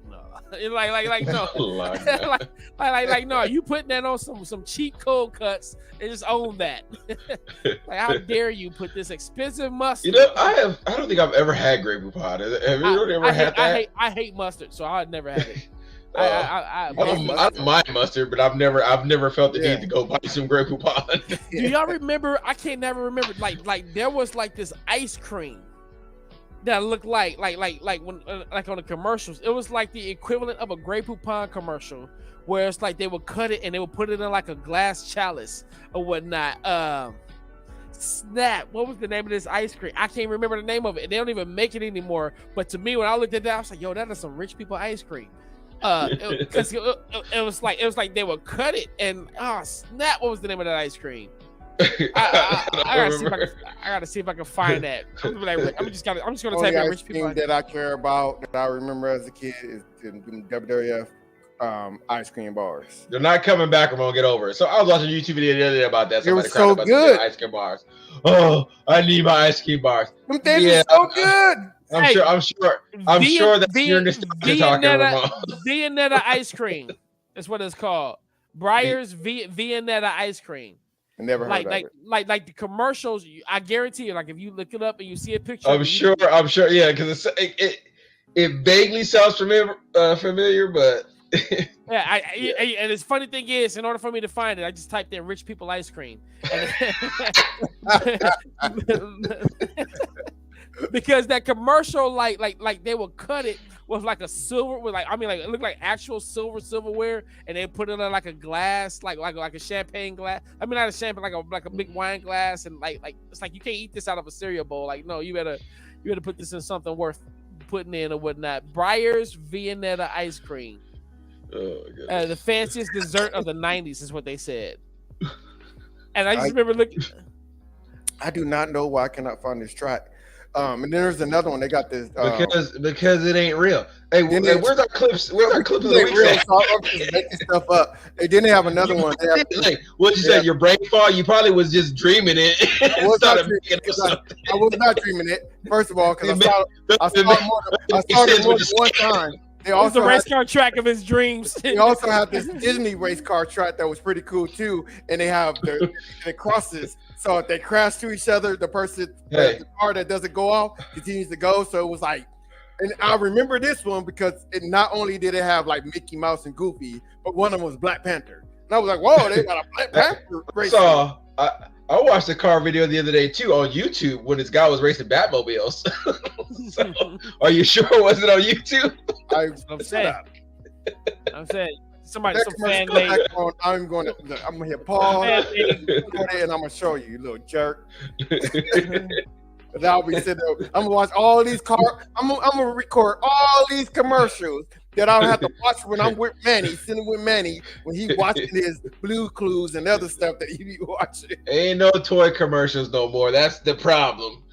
like no, like no. You putting that on some cheap cold cuts and just own that. Like, how dare you put this expensive mustard? I don't think I've ever had Grey Poupon. Have you ever had that? I hate mustard, so I'd never had it. I don't mind mustard, but I've never felt the need to go buy some Grey Poupon. Do y'all remember? I can't never remember. Like there was like this ice cream that looked like when like on the commercials. It was like the equivalent of a Grey Poupon commercial, where it's like they would cut it and they would put it in like a glass chalice or whatnot. Snap! What was the name of this ice cream? I can't remember the name of it. They don't even make it anymore. But to me, when I looked at that, I was like, "Yo, that is some rich people ice cream." Because it was like they would cut it and snap! What was the name of that ice cream? I gotta see if I can find that. I'm just gonna type in rich people that I care about that I remember as a kid is the WWF ice cream bars. They're not coming back. Ramon, get over it. So I was watching a YouTube video the other day about that. Somebody cried about the ice cream bars. Oh, I need my ice cream bars. Them things are so good. I'm sure that's your nostalgia talking, Ramon. Viennetta ice cream. That's what it's called. Breyer's Viennetta ice cream. I never heard of it. Like the commercials, I guarantee you, like if you look it up and you see a picture, I'm sure, yeah, because it vaguely sounds familiar, but yeah, and the funny thing is, in order for me to find it, I just typed in "rich people ice cream," because that commercial, like they would cut it with like a silver, with it looked like actual silverware, and they put it in like a glass, like a champagne glass. I mean, not a champagne, like a big wine glass, and like it's like you can't eat this out of a cereal bowl. Like, no, you better put this in something worth putting in or whatnot. Breyer's Viennetta ice cream. Oh, the fanciest dessert of the 90s is what they said. And I just remember looking. I do not know why I cannot find this track. And then there's another one. They got this because it ain't real. Hey, where's our clips? Where's our clips of the week? Real, so I'm just making stuff up. And then they have another one. Like, what you say? Your brain fog? You probably was just dreaming it. I was not dreaming it. First of all, because I saw it more than one time. They also the race car track of his dreams. They also have this Disney race car track that was pretty cool too, and they have the crosses. So if they crash to each other, the the car that doesn't go off continues to go. So it was like, and I remember this one because it not only did it have like Mickey Mouse and Goofy, but one of them was Black Panther. And I was like, whoa, they got a Black Panther race. So I watched a car video the other day too on YouTube when this guy was racing Batmobiles. So, are you sure it wasn't on YouTube? I'm saying somebody, some fan made. I'm gonna hit pause and I'm gonna show you, you little jerk. And I'll be sitting there. I'm gonna watch all these I'm gonna record all these commercials that I don't have to watch when I'm with Manny, sitting with Manny when he watching his Blue Clues and other stuff that he be watching. Ain't no toy commercials no more. That's the problem.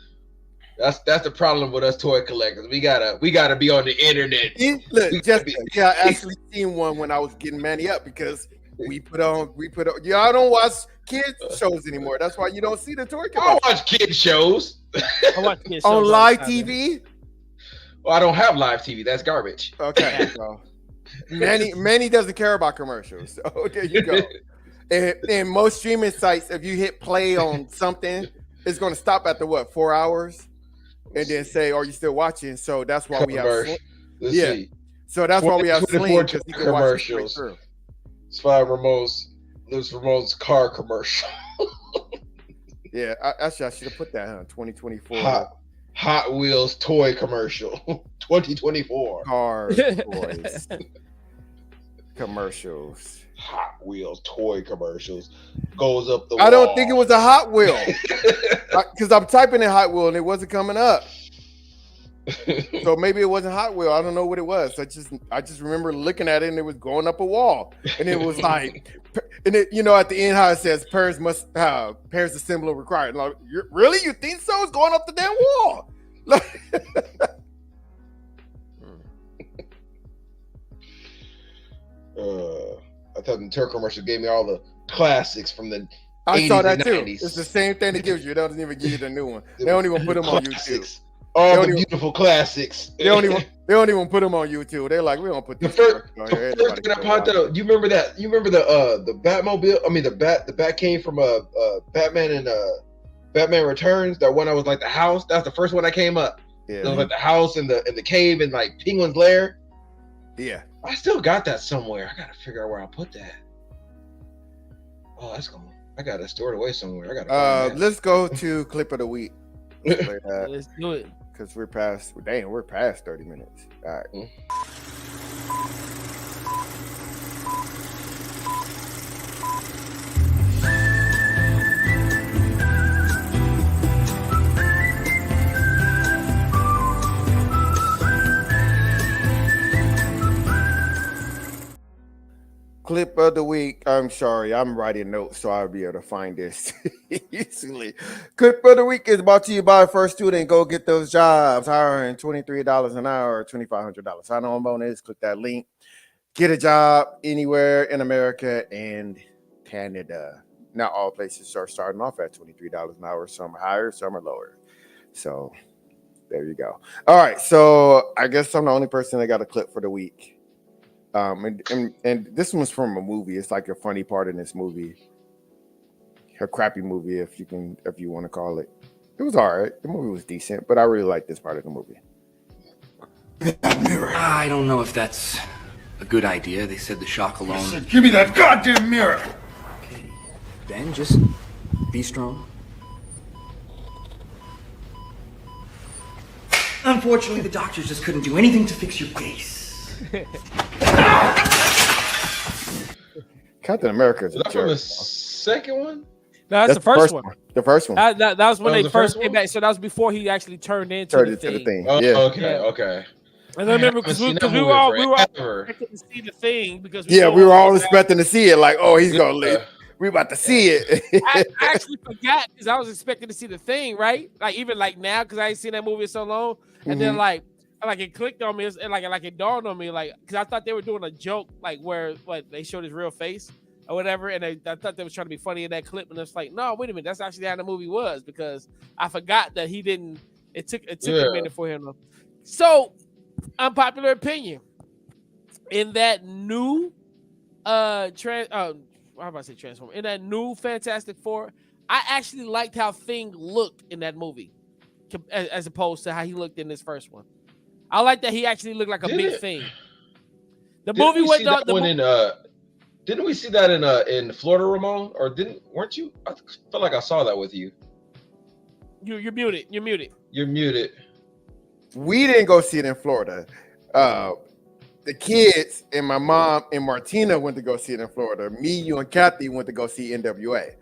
That's the problem with us toy collectors. We gotta be on the internet. I actually seen one when I was getting Manny up because we put on. Y'all don't watch kids shows anymore. That's why you don't see the toy commercials. I watch kid shows. I watch kid shows on live TV. Well, I don't have live TV. That's garbage. Okay, so Manny doesn't care about commercials. So there you go. And most streaming sites, if you hit play on something, it's going to stop after 4 hours, and then say, "Are you still watching?" So that's why we have. See. So that's why we have Sling because you can commercials. Watch it's fine. Ramon's car commercial. Yeah, I should have put that on 2024. Hot Wheels toy commercial 2024. Cars, toys, commercials. Hot Wheels toy commercials goes up the wall. I don't think it was a Hot Wheel because I'm typing in Hot Wheel and it wasn't coming up. So maybe it wasn't Hot Wheel. I don't know what it was. I just remember looking at it and it was going up a wall, and it was like, and it, at the end how it says parents assembly required. Like, really? You think so? It's going up the damn wall. I thought the toy commercial gave me all the classics from the. I saw that 80s too. 90s. It's the same thing it gives you. It doesn't even give you the new one. They don't even put them on YouTube. All the beautiful classics. They don't even put them on YouTube. They're like, we don't put this. The first thing I popped up. You remember that? You remember the Batmobile? I mean, the Bat came from Batman and Batman Returns. That one I was like the house. That's the first one that came up. Yeah. It was like the house and the cave and like Penguin's lair. Yeah. I still got that somewhere. I gotta figure out where I put that. Oh, that's cool. I gotta store it away somewhere. I gotta. Let's go to clip of the week. Let's do it. Because we're past 30 minutes. All right. Clip of the week. I'm sorry, I'm writing notes so I'll be able to find this easily. Clip of the week is brought to you by First Student. Go get those jobs. Hiring $23 an hour, $2,500 sign-on bonus. Click that link. Get a job anywhere in America and Canada. Not all places are starting off at $23 an hour. Some are higher, some are lower. So there you go. All right, so I guess I'm the only person that got a clip for the week. And this one's from a movie. It's like a funny part in this movie, a crappy movie, if you want to call it. It was all right. The movie was decent, but I really like this part of the movie. Mirror. I don't know if that's a good idea. They said the shock alone. Said, give me that goddamn mirror. Okay, Ben, just be strong. Unfortunately, the doctors just couldn't do anything to fix your face. Captain America is that from the second one? No, that's the first one. The first one. That was when they first came back. So that was before he actually turned into the thing. Oh, yeah. Okay. And I remember because we were all expecting to see the thing because we were all expecting to see it. Like, oh, he's gonna live. We about to see it. I actually forgot because I was expecting to see The Thing, right? Like even like now because I ain't seen that movie in so long, and then like it clicked on me and like it dawned on me like because I thought they were doing a joke like where they showed his real face or whatever, and I thought they was trying to be funny in that clip, and it's like no, wait a minute, that's actually how the movie was because I forgot that he didn't. It took a minute for him to. So, unpopular opinion in that new how about to say Transform? In that new Fantastic Four, I actually liked how Thing looked in that movie, as opposed to how he looked in this first one. I like that he actually looked like a big thing. The movie went down. Didn't we see that in Florida, Ramon? Or weren't you? I felt like I saw that with you. You're muted. You're muted. You're muted. We didn't go see it in Florida. The kids and my mom and Martina went to go see it in Florida. Me, you, and Kathy went to go see NWA.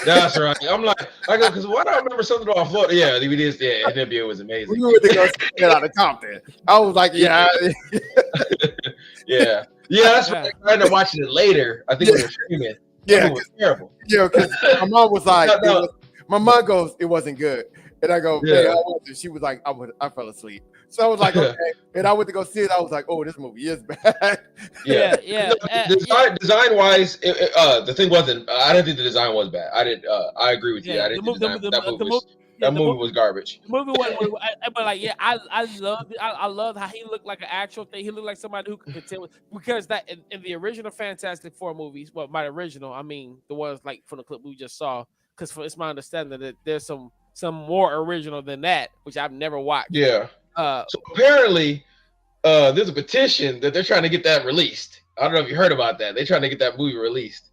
That's right. I'm like, because why do I remember something about Florida? Yeah, DVDs. Yeah, NWA was amazing. We went to go see it out of Compton. I was like, yeah. Yeah, that's right. I ended up watching it later. I think it was streaming. Yeah, it was terrible. Yeah, because my mom was like, my mom goes, it wasn't good. And I go, hey, I wasn't. She was like, I fell asleep. So I was like, okay. And I went to go see it. I was like, oh, this movie is bad. Yeah. Design wise, the thing wasn't. I didn't think the design was bad. I agree with you. I didn't think that movie was garbage. The movie was, but like, yeah, I loved it. I loved how he looked like an actual thing. He looked like somebody who could contend with, because that in the original Fantastic Four movies, well, my original, I mean, the ones like from the clip we just saw, because it's my understanding that there's some more original than that, which I've never watched. Yeah. So apparently, there's a petition that they're trying to get that released. I don't know if you heard about that. They're trying to get that movie released.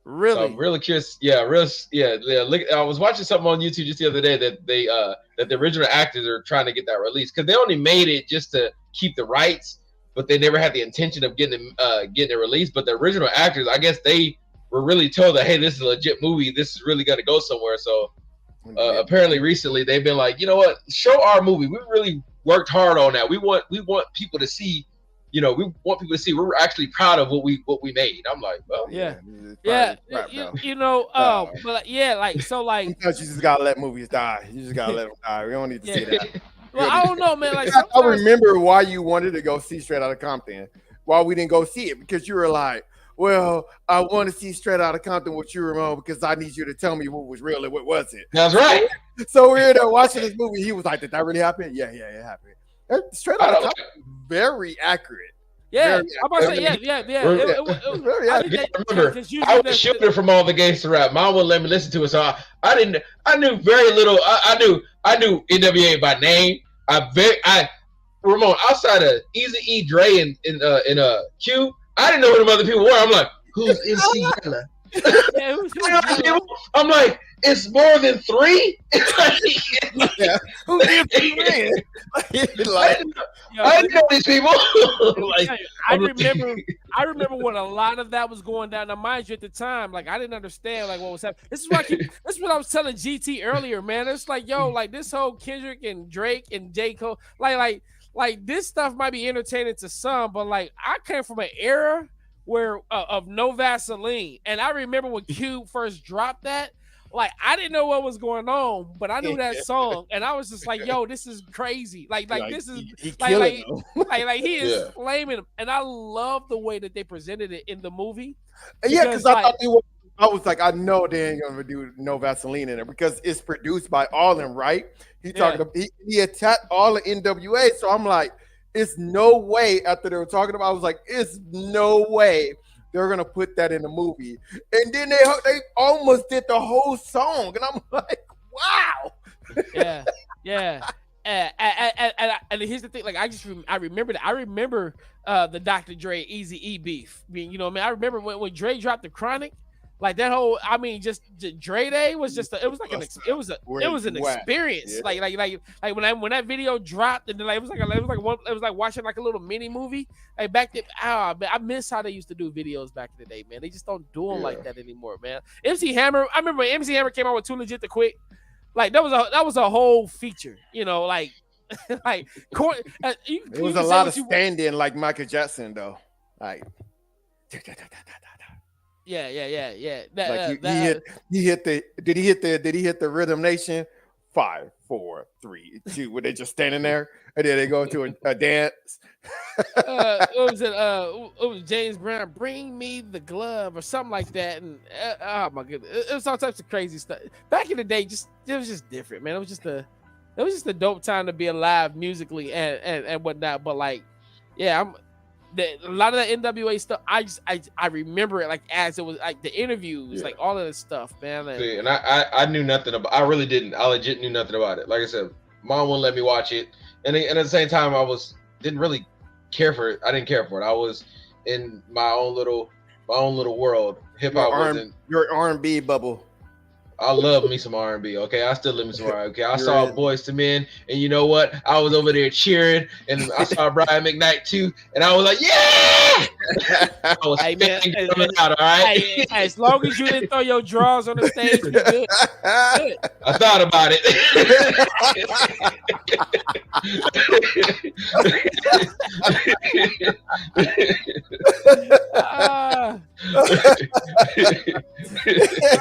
Really? So I'm really curious. Yeah, I was watching something on YouTube just the other day that that the original actors are trying to get that released because they only made it just to keep the rights, but they never had the intention of getting it released. But the original actors, I guess they were really told that, hey, this is a legit movie. This is really going to go somewhere. So apparently recently they've been like, you know what, show our movie. We really worked hard on that. We want people to see, we want people to see we're actually proud of what we made. I'm like, well, crap, but yeah, like so, like sometimes you just gotta let movies die. You just gotta let them die. We don't need to see that. Well, I don't know, man. Like I remember why you wanted to go see Straight Outta Compton. Why we didn't go see it, because you were like, well, I want to see Straight Outta Compton with you, Ramon, because I need you to tell me what was real and what wasn't. That's right. So we're there watching this movie. He was like, did that really happen? Yeah, it happened. Straight Outta Compton, very accurate. Yeah, I'm about to say, yeah. It very accurate. Remember, I was shielded from all the gangster rap. Mom wouldn't let me listen to it, so I knew very little. I knew NWA by name. Ramon, outside of Eazy-E, Dre, and Q, I didn't know who the other people were. I'm like, who's MC Yella? I'm like, it's more than three. Who's MC Man? I didn't know these people. I remember when a lot of that was going down. Now, mind you, at the time, like I didn't understand like what was happening. This is what I was telling GT earlier, man. It's like, yo, like this whole Kendrick and Drake and J. Cole, like this stuff might be entertaining to some, but like I came from an era where of no Vaseline, and I remember when Q first dropped that, like I didn't know what was going on, but I knew that song, and I was just like, yo, this is crazy. Like this is like he is flaming him, and I love the way that they presented it in the movie. Yeah, because I thought I was like, I know they ain't gonna do no Vaseline in it because it's produced by all them, right? He attacked all the NWA, so I'm like, it's no way. After they were talking about, I was like, it's no way they're gonna put that in the movie. And then they almost did the whole song, and I'm like, wow. And here's the thing, like I remember that. I remember the Dr. Dre Eazy-E beef. I mean, I remember when Dre dropped the Chronic. Like that whole, I mean, just Dre Day was just it was an experience. Yeah. Like when that video dropped, and then it was like watching like a little mini movie. Like back then, I miss how they used to do videos back in the day, man. They just don't do them like that anymore, man. MC Hammer, I remember when MC Hammer came out with Too Legit to Quit. Like that was a whole feature, like like it was a lot of stand-in like Michael Jackson though, like. Yeah. Like he hit the Rhythm Nation 5, 4, 3, 2 when they just standing there and then they go into a dance. What was it? It was James Brown, "Bring Me the Glove" or something like that. And oh my goodness, it was all types of crazy stuff. Back in the day, it was just different, man. It was just a dope time to be alive musically and whatnot. But like, yeah, a lot of that NWA stuff. I remember it like as it was like the interviews, like all of this stuff, man. And I knew nothing about. I really didn't. I legit knew nothing about it. Like I said, mom wouldn't let me watch it, and at the same time, didn't really care for it. I didn't care for it. I was in my own little world. Hip hop wasn't your R&B bubble. I love me some R&B. Okay, I still love me some R&B. Okay, I saw Boys to Men, and you know what? I was over there cheering, and I saw Brian McKnight too, and I was like, yeah! I was out, all right? Hey, as long as you didn't throw your drawers on the stage, you're good. I thought about it.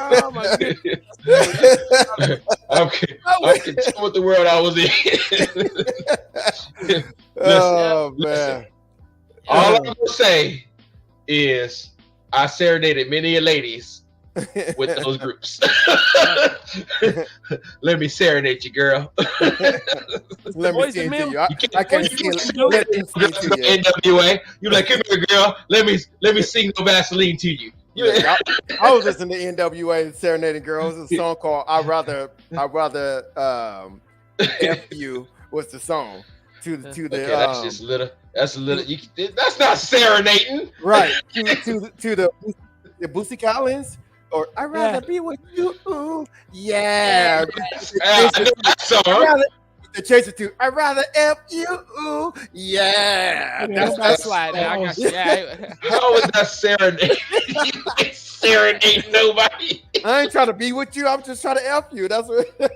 Oh my goodness. Okay, I can tell what the world I was in. Man. All I'm gonna say is I serenaded many ladies with those groups. Let me serenade you, girl. Let me sing to you. I can't sing. Let me sing to you. NWA. You're like, come here, girl. Let me sing no Vaseline to you. I was listening to NWA and serenading girls. It's a song called "I'd rather F You" was the song to the. Okay, that's just little. That's a little. That's not serenading, right? To the Boosie Collins or "I'd rather be with you." Yeah, I know that song. The chaser to "I'd rather F you." Yeah, that's slide. How was that serenade? You ain't serenading nobody. I ain't trying to be with you. I'm just trying to F you. That's what. It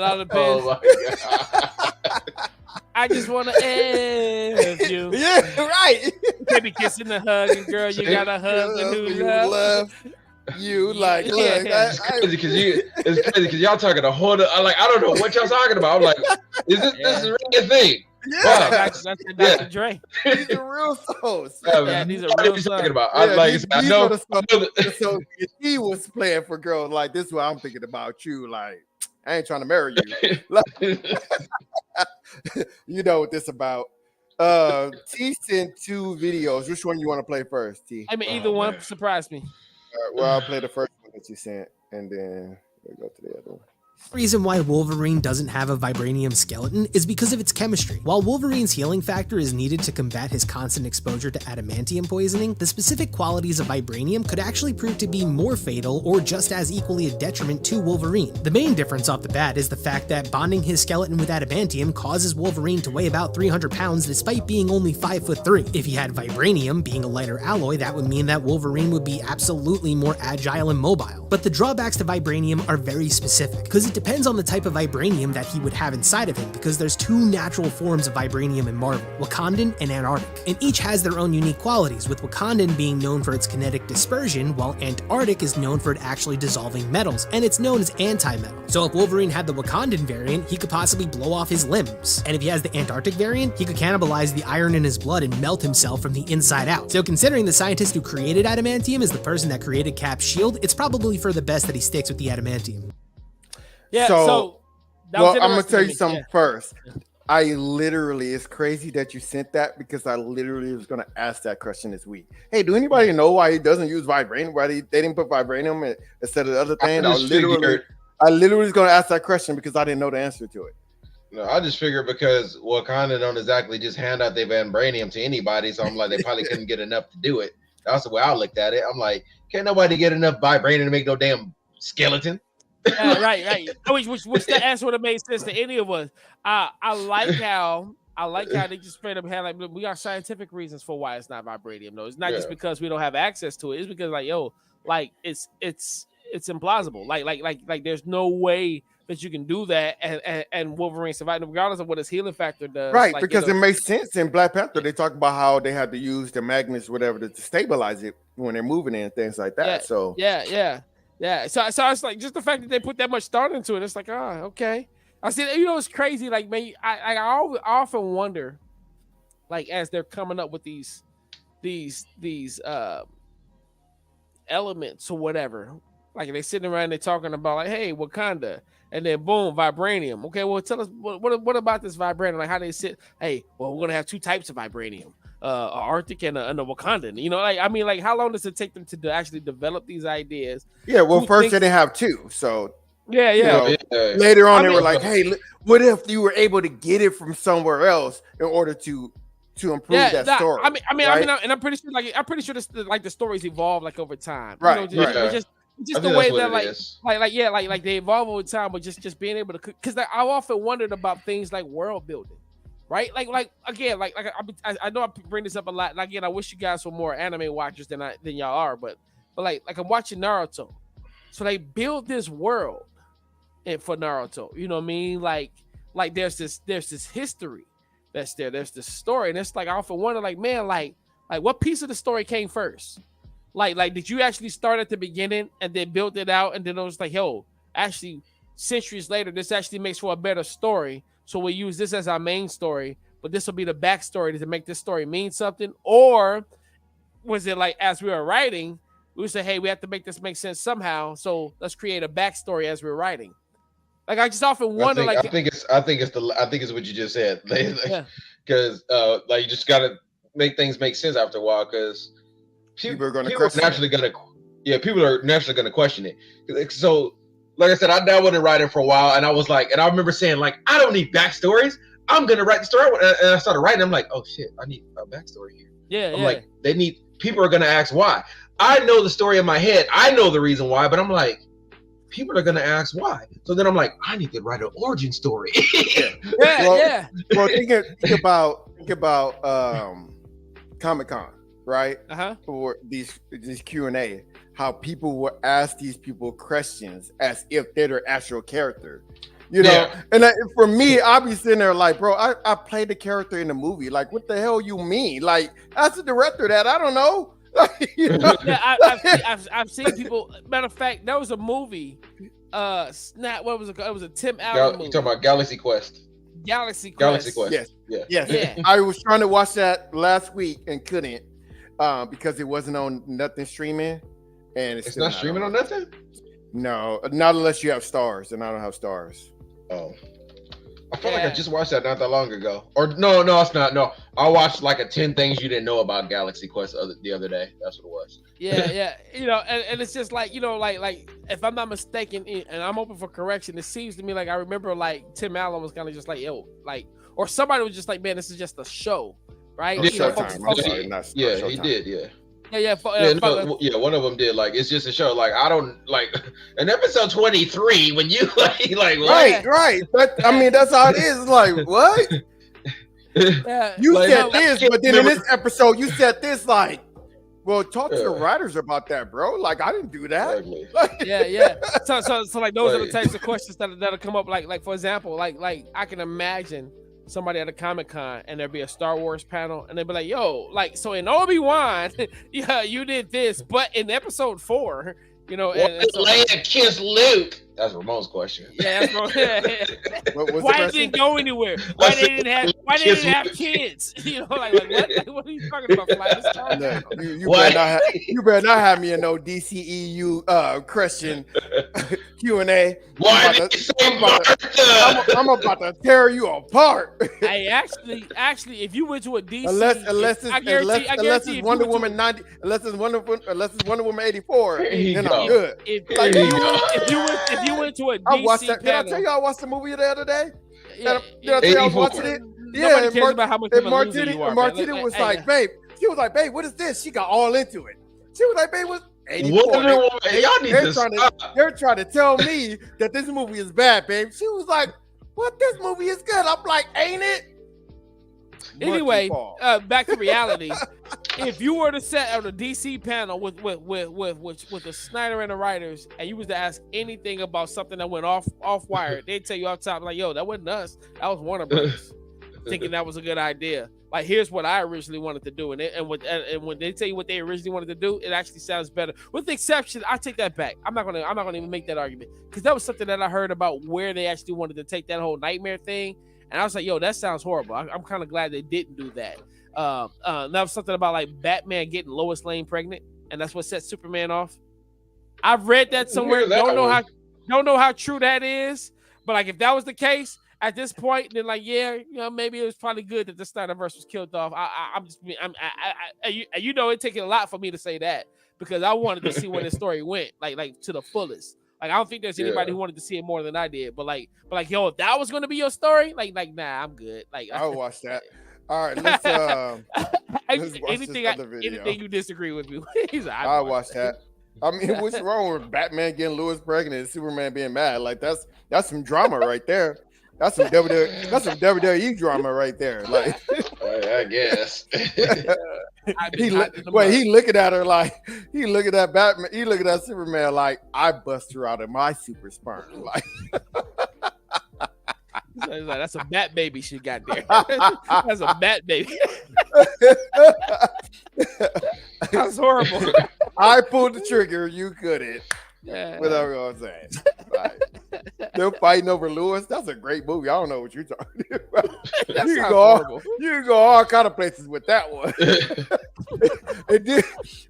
all depends. Oh my God. I just want to F you. Yeah, right. You can't be kissing the hugging, girl. You got a husband who loves you. Like, look, it's crazy because y'all talking a whole. I don't know what y'all talking about. I'm like, this is really a thing? Yeah, wow. That's Dr. Dre. These are real songs. Yeah, these are real songs. Talking about. Yeah, I know. The songs he was playing for girls. Like, this is what I'm thinking about you. Like, I ain't trying to marry you. Like, you know what this about. T sent 2 videos. Which one you want to play first, T? I mean, either one surprised me. Well, I'll play the first one that you sent, and then we'll go to the other one. The reason why Wolverine doesn't have a vibranium skeleton is because of its chemistry. While Wolverine's healing factor is needed to combat his constant exposure to adamantium poisoning, the specific qualities of vibranium could actually prove to be more fatal or just as equally a detriment to Wolverine. The main difference off the bat is the fact that bonding his skeleton with adamantium causes Wolverine to weigh about 300 pounds despite being only 5'3". If he had vibranium, being a lighter alloy, that would mean that Wolverine would be absolutely more agile and mobile. But the drawbacks to vibranium are very specific, because it depends on the type of vibranium that he would have inside of him, because there's 2 natural forms of vibranium in Marvel, Wakandan and Antarctic, and each has their own unique qualities, with Wakandan being known for its kinetic dispersion, while Antarctic is known for it actually dissolving metals, and it's known as anti-metal. So if Wolverine had the Wakandan variant, he could possibly blow off his limbs, and if he has the Antarctic variant, he could cannibalize the iron in his blood and melt himself from the inside out. So considering the scientist who created adamantium is the person that created Cap's shield, it's probably for the best that he sticks with the adamantium. Yeah, so I'm gonna tell you something first. Yeah. It's crazy that you sent that, because I literally was gonna ask that question this week. Hey, do anybody know why he doesn't use vibranium? Why they didn't put vibranium instead of the other thing? I literally was gonna ask that question because I didn't know the answer to it. No, I just figured because Wakanda don't exactly just hand out their vibranium to anybody, so I'm like, they probably couldn't get enough to do it. That's the way I looked at it. I'm like, can't nobody get enough vibranium to make no damn skeleton? Right. Which the answer would have made sense to any of us. I like how they just straight up had like, we got scientific reasons for why it's not vibranium. though. It's not just because we don't have access to it. It's because it's implausible. Like there's no way that you can do that and Wolverine survive, regardless of what his healing factor does. Right, because it makes sense in Black Panther. They talk about how they had to use the magnets, whatever, to stabilize it. when they're moving and things like that. Yeah, So yeah. So it's like just the fact that they put that much thought into it. It's like, oh, okay. I said, you know, it's crazy. Like, man, I often wonder, like, as they're coming up with these elements or whatever, like they're sitting around, they're talking about like, hey, Wakanda, and then boom, vibranium. Okay, well, tell us what about this vibranium? Like, how they sit? Hey, well, we're gonna have two types of vibranium. Arctic and a Wakandan. You know, like, I mean, like, how long does it take them to actually develop these ideas? yeah, well, first they didn't have two, so yeah. you know, later on they were like, hey, what if you were able to get it from somewhere else in order to improve that story? I mean, right? and I'm pretty sure this, like, the stories evolve like over time, right? You know, right. Just the way that like they evolve over time, but just being able to, because I've often wondered about things like world building. Right, like again, like I know I bring this up a lot. And again, I wish you guys were more anime watchers than y'all are, but like I'm watching Naruto, so they build this world, for Naruto. You know what I mean? Like there's this history that's there. There's this story, and it's like I often wonder, like, man, like what piece of the story came first? Like did you actually start at the beginning and then build it out, and then it was like, yo, actually centuries later, this actually makes for a better story. So we use this as our main story, but this will be the backstory to make this story mean something. Or was it like, as we were writing, we would say, hey, we have to make this make sense somehow. So let's create a backstory as we're writing. Like, I just often wonder, I think it's what you just said. Because like, you just gotta make things make sense after a while, because people are naturally gonna question it. So, like I said, I dabbled in writing for a while, and I was like, and I remember saying, like, I don't need backstories. I'm gonna write the story, and I started writing. I'm like, oh shit, I need a backstory here. Yeah, I'm like, people are gonna ask why. I know the story in my head. I know the reason why, but I'm like, people are gonna ask why. So then I'm like, I need to write an origin story. Well, think about Comic-Con, right? For these Q&A. How people will ask these people questions as if they're their actual character, you know. And for me, I'll be sitting there like, bro, I played the character in the movie. Like, what the hell you mean? Like, as the director, that I don't know. You know? Yeah, I've seen people. Matter of fact, there was a movie. What was it called? It was a Tim Allen movie. You talking about Galaxy Quest? Galaxy Quest. Yes. I was trying to watch that last week and couldn't because it wasn't on nothing streaming. And it's not streaming on nothing? No, not unless you have Stars, and I don't have Stars. Oh. I feel like I just watched that not that long ago. Or no, it's not. No, I watched like a 10 things you didn't know about Galaxy Quest the other day. That's what it was. Yeah. You know, and it's just like, you know, like if I'm not mistaken, and I'm open for correction, it seems to me like I remember like Tim Allen was kind of just like, yo, like, or somebody was just like, man, this is just a show, right? He did, yeah. One of them did. Like, it's just a show. Like, I don't like an episode 23 when you like what? right. But I mean, that's how it is. Like, what? You said this, but then in this episode, you said this. Like, well, talk to the writers about that, bro. Like, I didn't do that. Exactly. So like, those are the types of questions that'll come up. Like for example, like I can imagine somebody at a Comic-Con and there'd be a Star Wars panel and they'd be like, yo, like, so in Obi-Wan, yeah, you did this, but in episode 4, you know, and so, Leia kiss Luke? That's Ramon's question. Yeah, why did it go anywhere? Why they didn't have kids? You know, like what are you talking about? You better not have me in no DCEU question Q&A. I'm about to tear you apart. Hey, actually, if you went to a DC, unless it's Wonder Woman 90, unless it's Wonder Woman 84, then I'm good. If you went to a DC panel, did I tell you I watched the movie the other day? Did I tell you I was watching it? Yeah, cares about how much Martina was like, babe. She was like, babe, what is this? She got all into it. She was like, babe, what's 84? They're trying to tell me that this movie is bad, babe. She was like, what? This movie is good. I'm like, ain't it? Anyway, back to reality. If you were to set on a DC panel with the Snyder and the writers, and you was to ask anything about something that went off wire, they'd tell you off top like, yo, that wasn't us. That was Warner Brothers thinking that was a good idea. like, here's what I originally wanted to do, and when they tell you what they originally wanted to do, it actually sounds better. With the exception, I take that back. I'm not gonna even make that argument, because that was something that I heard about where they actually wanted to take that whole nightmare thing, and I was like, yo, that sounds horrible. I'm kind of glad they didn't do that. That was something about like Batman getting Lois Lane pregnant, and that's what set Superman off. I've read that somewhere. Don't know how true that is, but like if that was the case at this point, then like maybe it was probably good that the Snyderverse was killed off. It taking a lot for me to say that, because I wanted to see where the story went, like to the fullest. Like I don't think there's anybody who wanted to see it more than I did. But yo, if that was gonna be your story, like nah, I'm good. Like I'll watch that. All right, let's watch anything you disagree with me. I'll watch that. I mean, what's wrong with Batman getting Lois pregnant and Superman being mad? Like that's some drama right there. That's some WWE drama right there. Like I guess. he looking at her like he looking at Batman. He looking at Superman like I bust her out of my super sperm. Like that's a bat baby she got there. That's a bat baby. That's horrible. I pulled the trigger. You couldn't. Yeah. Whatever I'm saying. Right. They're fighting over Lewis. That's a great movie. I don't know what you're talking about. You can go all kind of places with that one. And then,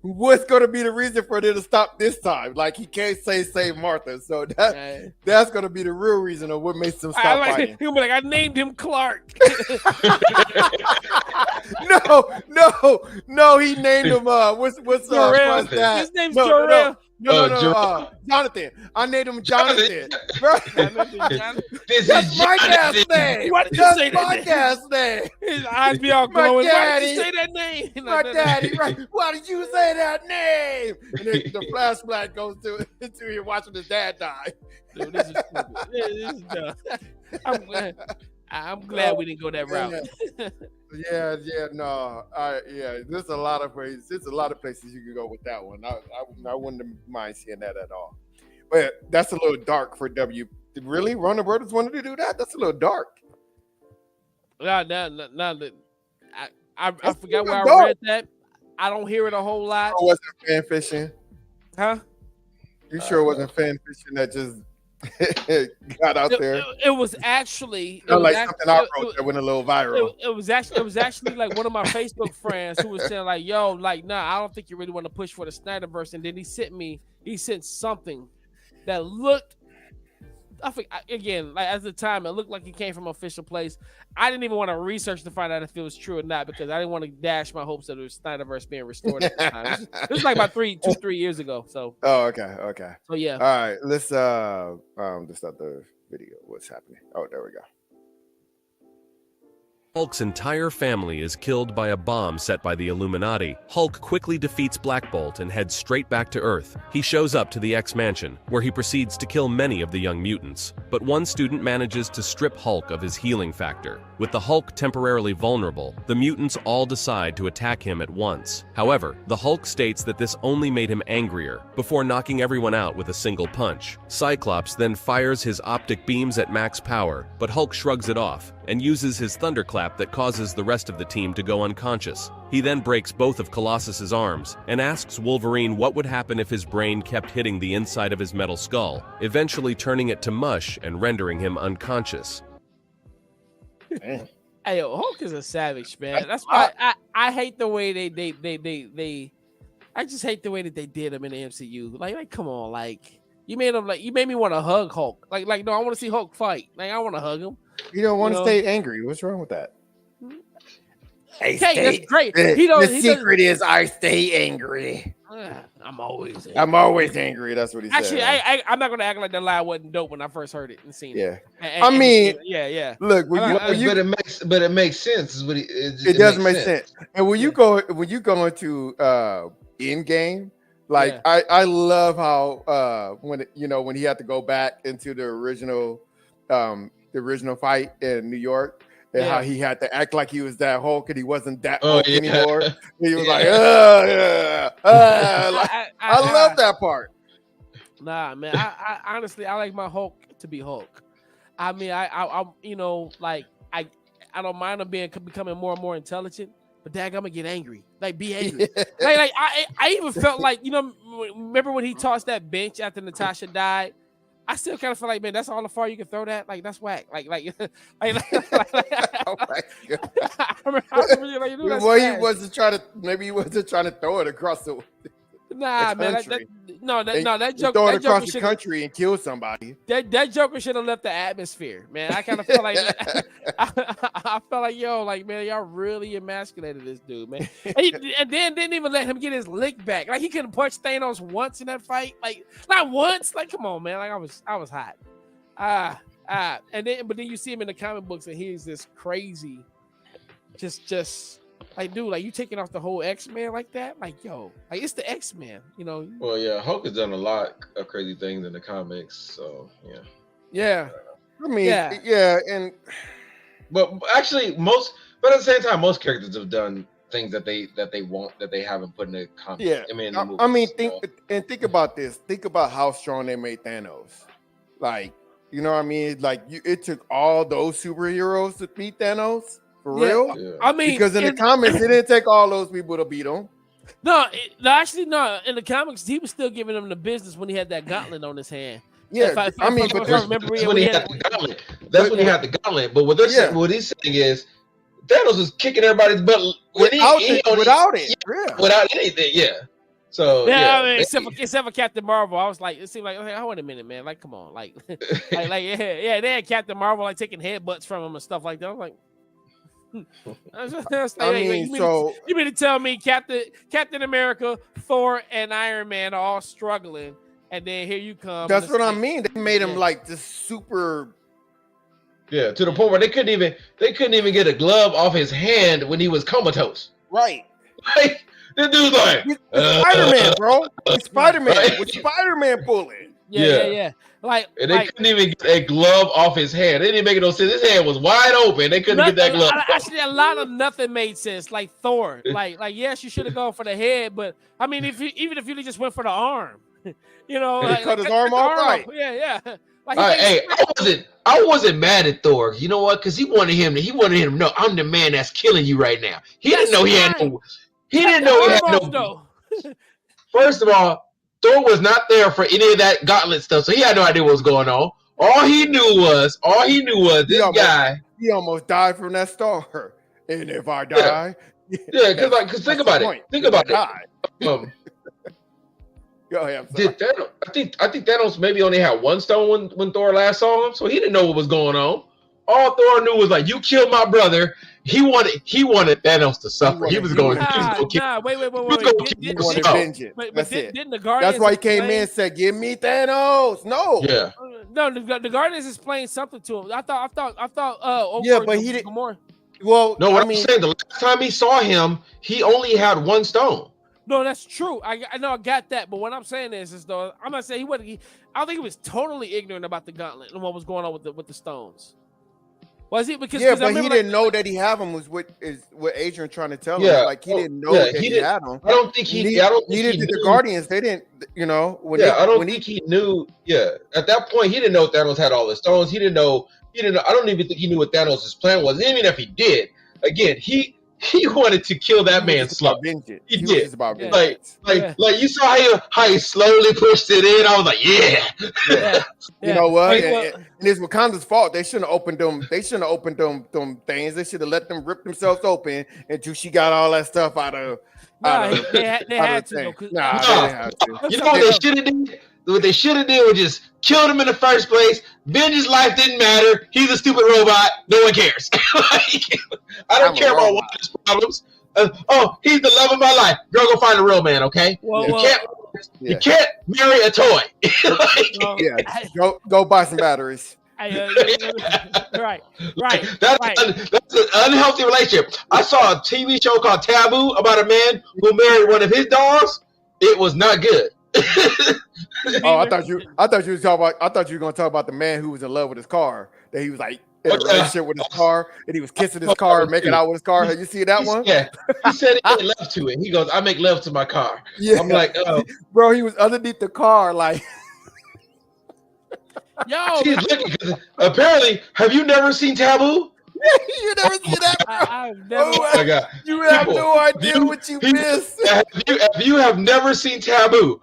what's going to be the reason for them to stop this time? Like he can't save Martha, so that's going to be the real reason of what makes them stop fighting. He'll be like, I named him Clark. No. He named him. What's his name's Jor-El. No, Jonathan. I named him Jonathan. That's my dad's name. Why did you say that? My dad's name. His eyes be all glowing. Why did you say that name? My daddy, right? Why did you say that name? And then the flashback goes to you watching his dad die. Dude, this is stupid. This is dumb. I'm glad we didn't go that route. There's a lot of places. There's a lot of places you can go with that one. I wouldn't mind seeing that at all. But that's a little dark for W. Really, Warner Brothers wanted to do that? That's a little dark. I forgot where I read that. I don't hear it a whole lot. It wasn't fan fishing, huh? You sure it wasn't fan fishing that just got out there? It was actually something I wrote that went a little viral. It was actually like one of my Facebook friends who was saying like, "Yo, like, nah, I don't think you really want to push for the Snyderverse." And then he sent something that looked. I think again, like at the time, it looked like it came from an official place. I didn't even want to research to find out if it was true or not, because I didn't want to dash my hopes that it was Snyderverse being restored at the time. It was like about 3 years ago. So. Oh, okay. So yeah. All right, let's start the video. What's happening? Oh, there we go. Hulk's entire family is killed by a bomb set by the Illuminati. Hulk quickly defeats Black Bolt and heads straight back to Earth. He shows up to the X-Mansion, where he proceeds to kill many of the young mutants. But one student manages to strip Hulk of his healing factor. With the Hulk temporarily vulnerable, the mutants all decide to attack him at once. However, the Hulk states that this only made him angrier, before knocking everyone out with a single punch. Cyclops then fires his optic beams at max power, but Hulk shrugs it off and uses his thunderclap that causes the rest of the team to go unconscious. He then breaks both of Colossus's arms and asks Wolverine what would happen if his brain kept hitting the inside of his metal skull, eventually turning it to mush and rendering him unconscious. Hey, Hulk is a savage, man. That's why I hate the way they I just hate the way that they did him in the MCU. Like come on, like you made me want to hug Hulk. Like no, I want to see Hulk fight. Like I want to hug him. You don't want to stay angry. What's wrong with that? That's great. The secret is I stay angry. I'm always angry. That's what he said. Actually, I'm not gonna act like that line wasn't dope when I first heard it and seen it. Yeah. Look, but it makes sense. Is what it does make sense. And when you go into Endgame, like I love how when he had to go back into the original fight in New York. And how he had to act like he was that Hulk and he wasn't that Hulk anymore. He was like, I love that part. Nah, man. I honestly, I like my Hulk to be Hulk. I mean, I I don't mind him becoming more and more intelligent. But dad, I'm gonna get angry. Like, be angry. like I even felt like, you know, remember when he tossed that bench after Natasha died? I still kind of feel like, man, that's all the far you can throw that. Like, that's whack. Like oh my God. He wasn't trying to throw it across the. Nah, man, that joke. Throw it that across joke the country and kill somebody. That Joker should have left the atmosphere, man. I kind of felt like I felt like, yo, like, man, y'all really emasculated this dude, man. And then didn't even let him get his lick back. Like, he couldn't punch Thanos once in that fight. Like, not once. Like, come on, man. Like, I was hot. But then you see him in the comic books, and he's this crazy, just. Like, dude, like, you taking off the whole X-Men like that? Like, yo, like, it's the X-Men, you know? Well, yeah, Hulk has done a lot of crazy things in the comics, so, yeah. Yeah. I mean, but actually, but at the same time, most characters have done things that they haven't put in the comics. Yeah. I mean, think about this. Think about how strong they made Thanos. Like, you know what I mean? Like, it took all those superheroes to beat Thanos. For real? Yeah. I mean, because in the comics, it didn't take all those people to beat him. No. In the comics, he was still giving them the business when he had that gauntlet on his hand. Yeah, that's when he had the gauntlet. That's when he had the gauntlet. But what he's saying is, Thanos was kicking everybody's butt without anything. Yeah. So I mean, except for Captain Marvel, I was like, it seemed like, okay, wait a minute, man. Like, come on, like, they had Captain Marvel like taking headbutts from him and stuff like that. I was like. You mean to tell me Captain America, Thor, and Iron Man are all struggling, and then here you come. That's what I mean. They made him like this super. Yeah, to the point where they couldn't even get a glove off his hand when he was comatose. Right. Like, this dude's like Spider-Man, bro. Spider-Man with Spider-Man pulling. Yeah. Like, and they couldn't even get a glove off his hand. They didn't make no sense. His hand was wide open. They couldn't get that glove. Actually, a lot of nothing made sense. Like Thor, like yes, you should have gone for the head, but I mean, even if you just went for the arm, you know, like, cut his arm off, right? Yeah. Like, I wasn't mad at Thor. You know what? Because he wanted him to know I'm the man that's killing you right now. He didn't know he had no. He didn't know he had no. First of all, Thor was not there for any of that gauntlet stuff, so he had no idea what was going on. All he knew was this guy. He almost died from that star. And if I die, because think about it. Think about it. Go ahead. Did Thanos? I think Thanos maybe only had one stone when Thor last saw him, so he didn't know what was going on. All Thor knew was like, you killed my brother. He wanted Thanos to suffer. He was going. Wait. Didn't the Guardians? That's why he came in and said, "Give me Thanos." No. Yeah. No, the Guardians explained something to him. I thought. Yeah, but he didn't. More. Well, no. What I'm saying, the last time he saw him, he only had one stone. No, that's true. I know I got that, but what I'm saying is though I'm not saying he wasn't. I don't think he was totally ignorant about the gauntlet and what was going on with the stones. Was he? Because but he didn't know that he had them. Was what Adrian trying to tell him? Like he didn't know that he had them. I don't think he. Neither did the Guardians. They didn't. You know. I don't think he knew. Yeah, at that point, he didn't know Thanos had all the stones. He didn't know. I don't even think he knew what Thanos' plan was. Even if he did, again, he wanted to kill that man slow. He did. Like you saw how he slowly pushed it in. I was like, yeah. You know what? And it's Wakanda's fault. They shouldn't have opened them. They shouldn't have opened them things. They should have let them rip themselves open until she got all that stuff out of. They had to. They didn't have to. You know what they should have did? What they should have did was just killed him in the first place. Benji's life didn't matter. He's a stupid robot. No one cares. I don't care about one of his problems. He's the love of my life. Girl, go find a real man, okay? You can't marry a toy. Go buy some batteries. Right. That's an unhealthy relationship. I saw a TV show called Taboo about a man who married one of his dogs. It was not good. I thought you were going to talk about the man who was in love with his car. That he was like in a relationship with his car, and he was kissing his car and making out with his car. Have you seen that one? Yeah, he said he made love to it. He goes, "I make love to my car." Yeah, I'm like, bro, he was underneath the car, like. Yo, she's looking. Apparently, have you never seen Taboo? You never see that? I've never. Oh my God. You have People, no idea what you missed. If you have never seen Taboo,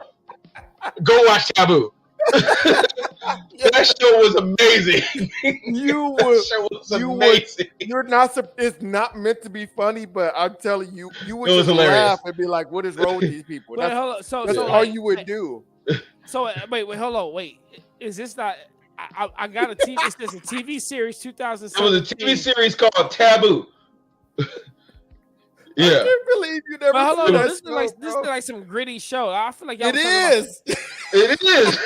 go watch Taboo. That show was amazing. That show was amazing. You're not. It's not meant to be funny, but I'm telling you, you would It was just hilarious. laugh and be like, "What is wrong with these people?" Wait, hold on. So That's all like, you would do. So wait, hold on, wait. Is this not? I got a TV. It's a TV series, 2007. It was a TV series called Taboo. I Yeah. can't believe you never. But hold on, seen no, that this is show, like bro. some gritty show. I feel like y'all It was talking is. It is.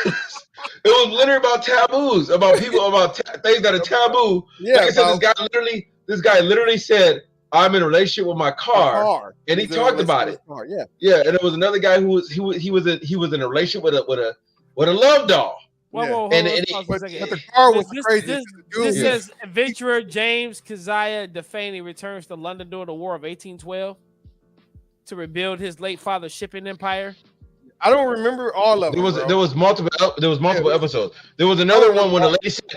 It was literally about taboos, about people, about things that are taboo. Yeah, Like I said, this guy literally said, "I'm in a relationship with my car," and he He's in a talked about it. relationship with his car, yeah. Yeah, and there was another guy who was in a relationship with a love doll. Whoa, Yeah. whoa, hold And on, it- pause But for a second. the car was This- crazy. This Dude, says adventurer James Keziah Defaney returns to London during the War of 1812 to rebuild his late father's shipping empire. I don't remember all of them. There was multiple episodes. There was another one when the lady said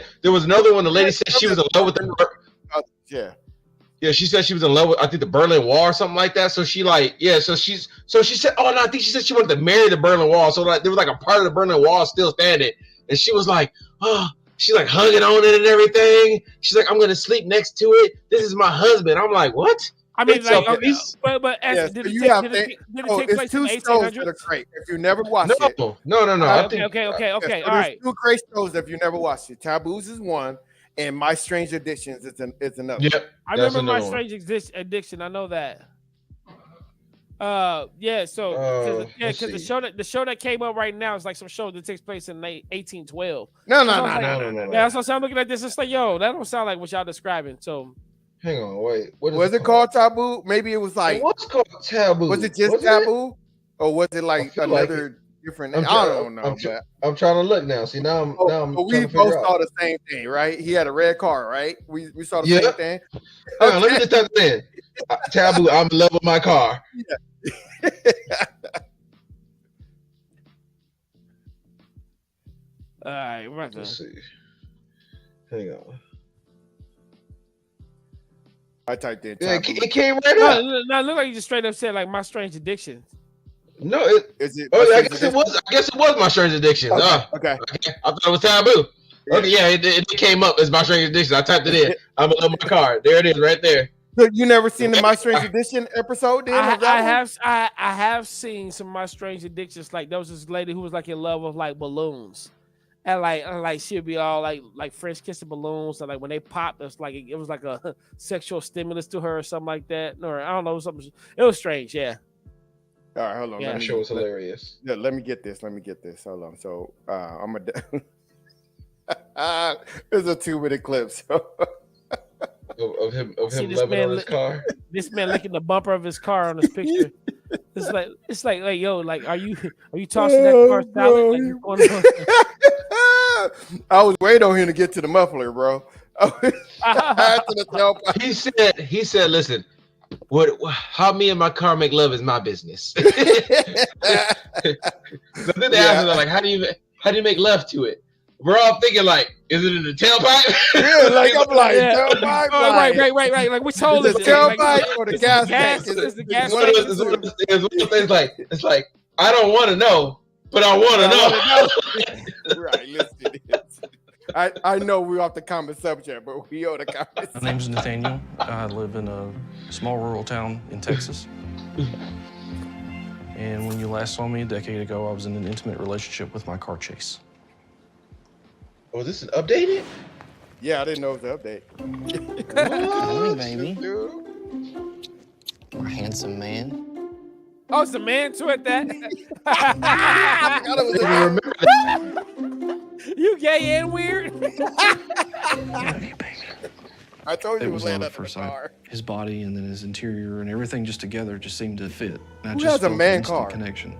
she was in love with the Yeah. Yeah, she said she was in love with, I think, the Berlin Wall or something like that. So she she said, oh no, I think she said she wanted to marry the Berlin Wall. So like there was like a part of the Berlin Wall still standing, and she was like, oh, she's like hugging on it and everything. She's like, I'm gonna sleep next to it. This is my husband. I'm like, what? I mean, It's like, a okay, piece- but Yeah, did so it you take, have did it, did it Oh, take it's place in two the shows that 1800s? are great. If you never watched it, No. I Okay, think, yeah, so all there's right. two great shows if you never watched it. Taboos is one, and My Strange Addictions is another. Yep. I That's remember My another one. Strange Addiction. I know that. Yeah. So, let's because see. the show that came up right now is like some show that takes place in 1812. No. No. No. Yeah, so I'm looking at this. It's like, yo, that don't sound like what y'all describing. So, Hang on, wait. What is Was it called Taboo? Maybe it was like, What's called Taboo? was it just Taboo? Or was it like feel like another different I'm name? try- I don't know. I'm I'm trying to look now. See, now I'm but trying we to both figure saw out. the same thing, right? He had a red car, right? We saw the Yeah. same thing. Hang on, let me just type it in. Taboo, I'm in love with my car. all right, right there. Let's see. Hang on. I typed in Yeah, Taboo. it came right up. No, look like you just straight up said like My Strange Addiction. No, Is it? oh, yeah, I is guess it was. I guess it was My Strange Addiction. Okay. Oh, Okay. okay. I thought it was Taboo. Okay, yeah, it came up as My Strange Addiction. I typed it in. I'm in love with my car. There it is, right there. So you never seen the My Strange Addiction episode? Then of that one? I have seen some of My Strange Addictions. Like there was this lady who was like in love with like balloons, and like she'd be all like French kissing balloons, and like when they popped, it was like a sexual stimulus to her or something like that. Or I don't know, something. It was strange, yeah. All right, hold on. Yeah. That show was hilarious. Let me get this. Hold on. So I'm a. There's a 2-minute clip. So Of him See this loving man on his car. This man licking the bumper of his car on his picture. It's like yo, like are you tossing that car salad? Like, you going on? I was waiting on him to get to the muffler, bro. To the tailpipe. He said, listen, how me and my car make love is my business. So then they asked me, like, how do you make love to it? We're all thinking like, is it in the tailpipe? Yeah, like I'm like Yeah. tailpipe. Oh, like, right. Like which hole is is it it? tailpipe Like, or the is it gas gas? tank? Is the gas One of tank? those things it's like I don't want to know, but I want to know. Right, listen. I know we're off the common subject, but we owe the common My subject. name's Nathaniel. I live in a small rural town in Texas. And when you last saw me a decade ago, I was in an intimate relationship with my car chase. Oh, this is updated? Yeah, I didn't know it was an update. Good morning, baby. Dude. We're a handsome man. Oh, it's a man to it that. I forgot it was a You gay and weird. I love you, baby. I told you It it was was laying love up at in the first sight. car. His body and then his interior and everything just together just seemed to fit. And I Who just has a felt an man instant car? connection.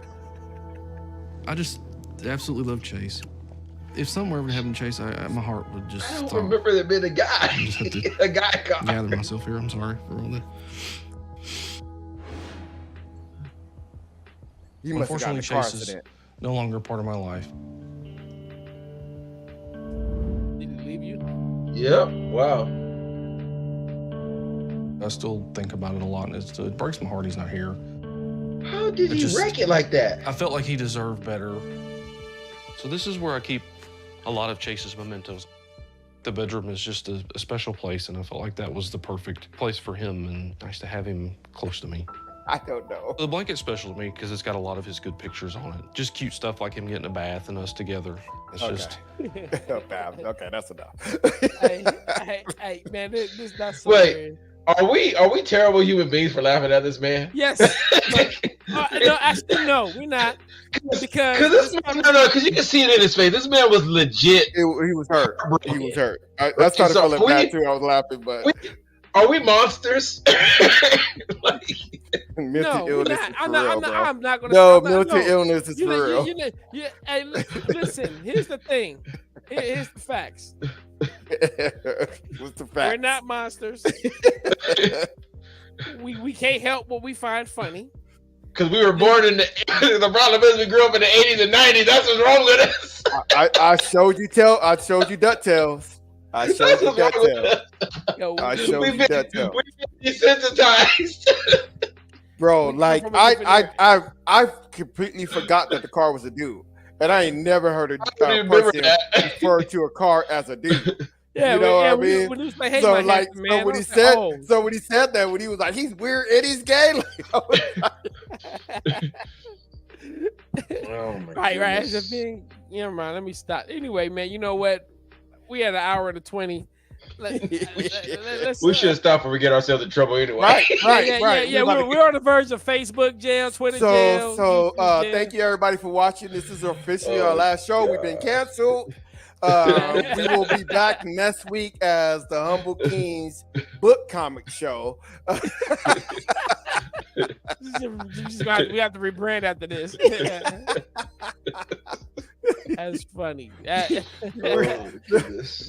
I just absolutely love Chase. If something were ever to happen to Chase, my heart would just I don't stop. remember there being a guy. I just have to A guy car. gather myself here. I'm sorry for all that. You must have gotten Unfortunately, a car Chase is accident. no longer a part of my life. Did he leave you? Yep. Wow. I still think about it a lot, and it breaks my heart he's not here. How did he wreck it like that? I felt like he deserved better. So this is where I keep a lot of Chase's mementos. The bedroom is just a special place, and I felt like that was the perfect place for him, and nice to have him close to me. I don't know. The blanket's special to me because it's got a lot of his good pictures on it. Just cute stuff like him getting a bath and us together. It's just... Okay, that's enough. hey, man, this that's so Wait, weird. are we terrible human beings for laughing at this man? Yes. No, actually, no, we're not. Because you can see it in his face. This man was legit. He was hurt. He was hurt. I started feeling bad too. I was laughing, but are we monsters? Mental illness is for real, bro. I'm not gonna. No, mental illness is for real. Hey, listen. Here's the thing. Here's the facts. What's the facts? We're not monsters. we can't help what we find funny. Because we were born in the problem is we grew up in the 80s and 90s. That's what's wrong with us. I showed you DuckTales. I showed you DuckTales. I showed you DuckTales. We've been desensitized. Bro, like I completely forgot that the car was a dude. And I ain't never heard a person refer to a car as a dude. Yeah, you know what I mean? When like, hey, so when he said, that, when he was like, he's weird and he's gay. Like, oh my right. That's the thing. Never mind. Let me stop. Anyway, man, you know what? We had an hour and 20. We should stop before we get ourselves in trouble anyway. Right. Yeah. We're on the verge of Facebook jail, Twitter jail. So thank you everybody for watching. This is officially our last show. We've been canceled. We will be back next week as the Humble Kingz book comic show. We have to rebrand after this. That's funny.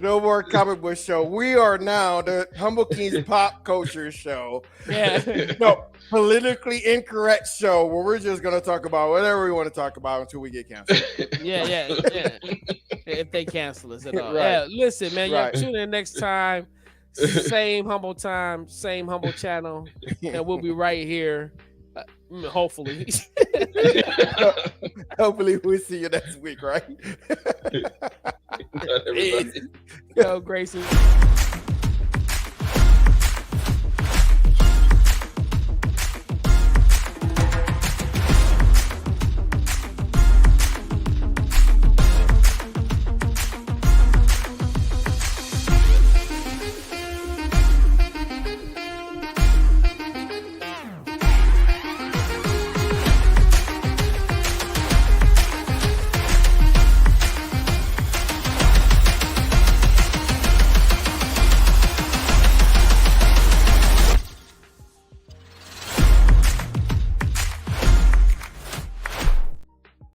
No more comic book show. We are now the Humble Kingz pop culture show. Yeah. No, politically incorrect show where we're just gonna talk about whatever we want to talk about until we get canceled. Yeah. If they cancel us at all. Right. Yeah, listen, man. Right. Tune in next time. Same humble time, same humble channel, and we'll be right here. Hopefully. Hopefully we'll see you next week, right? Everybody. Yo, Grayson.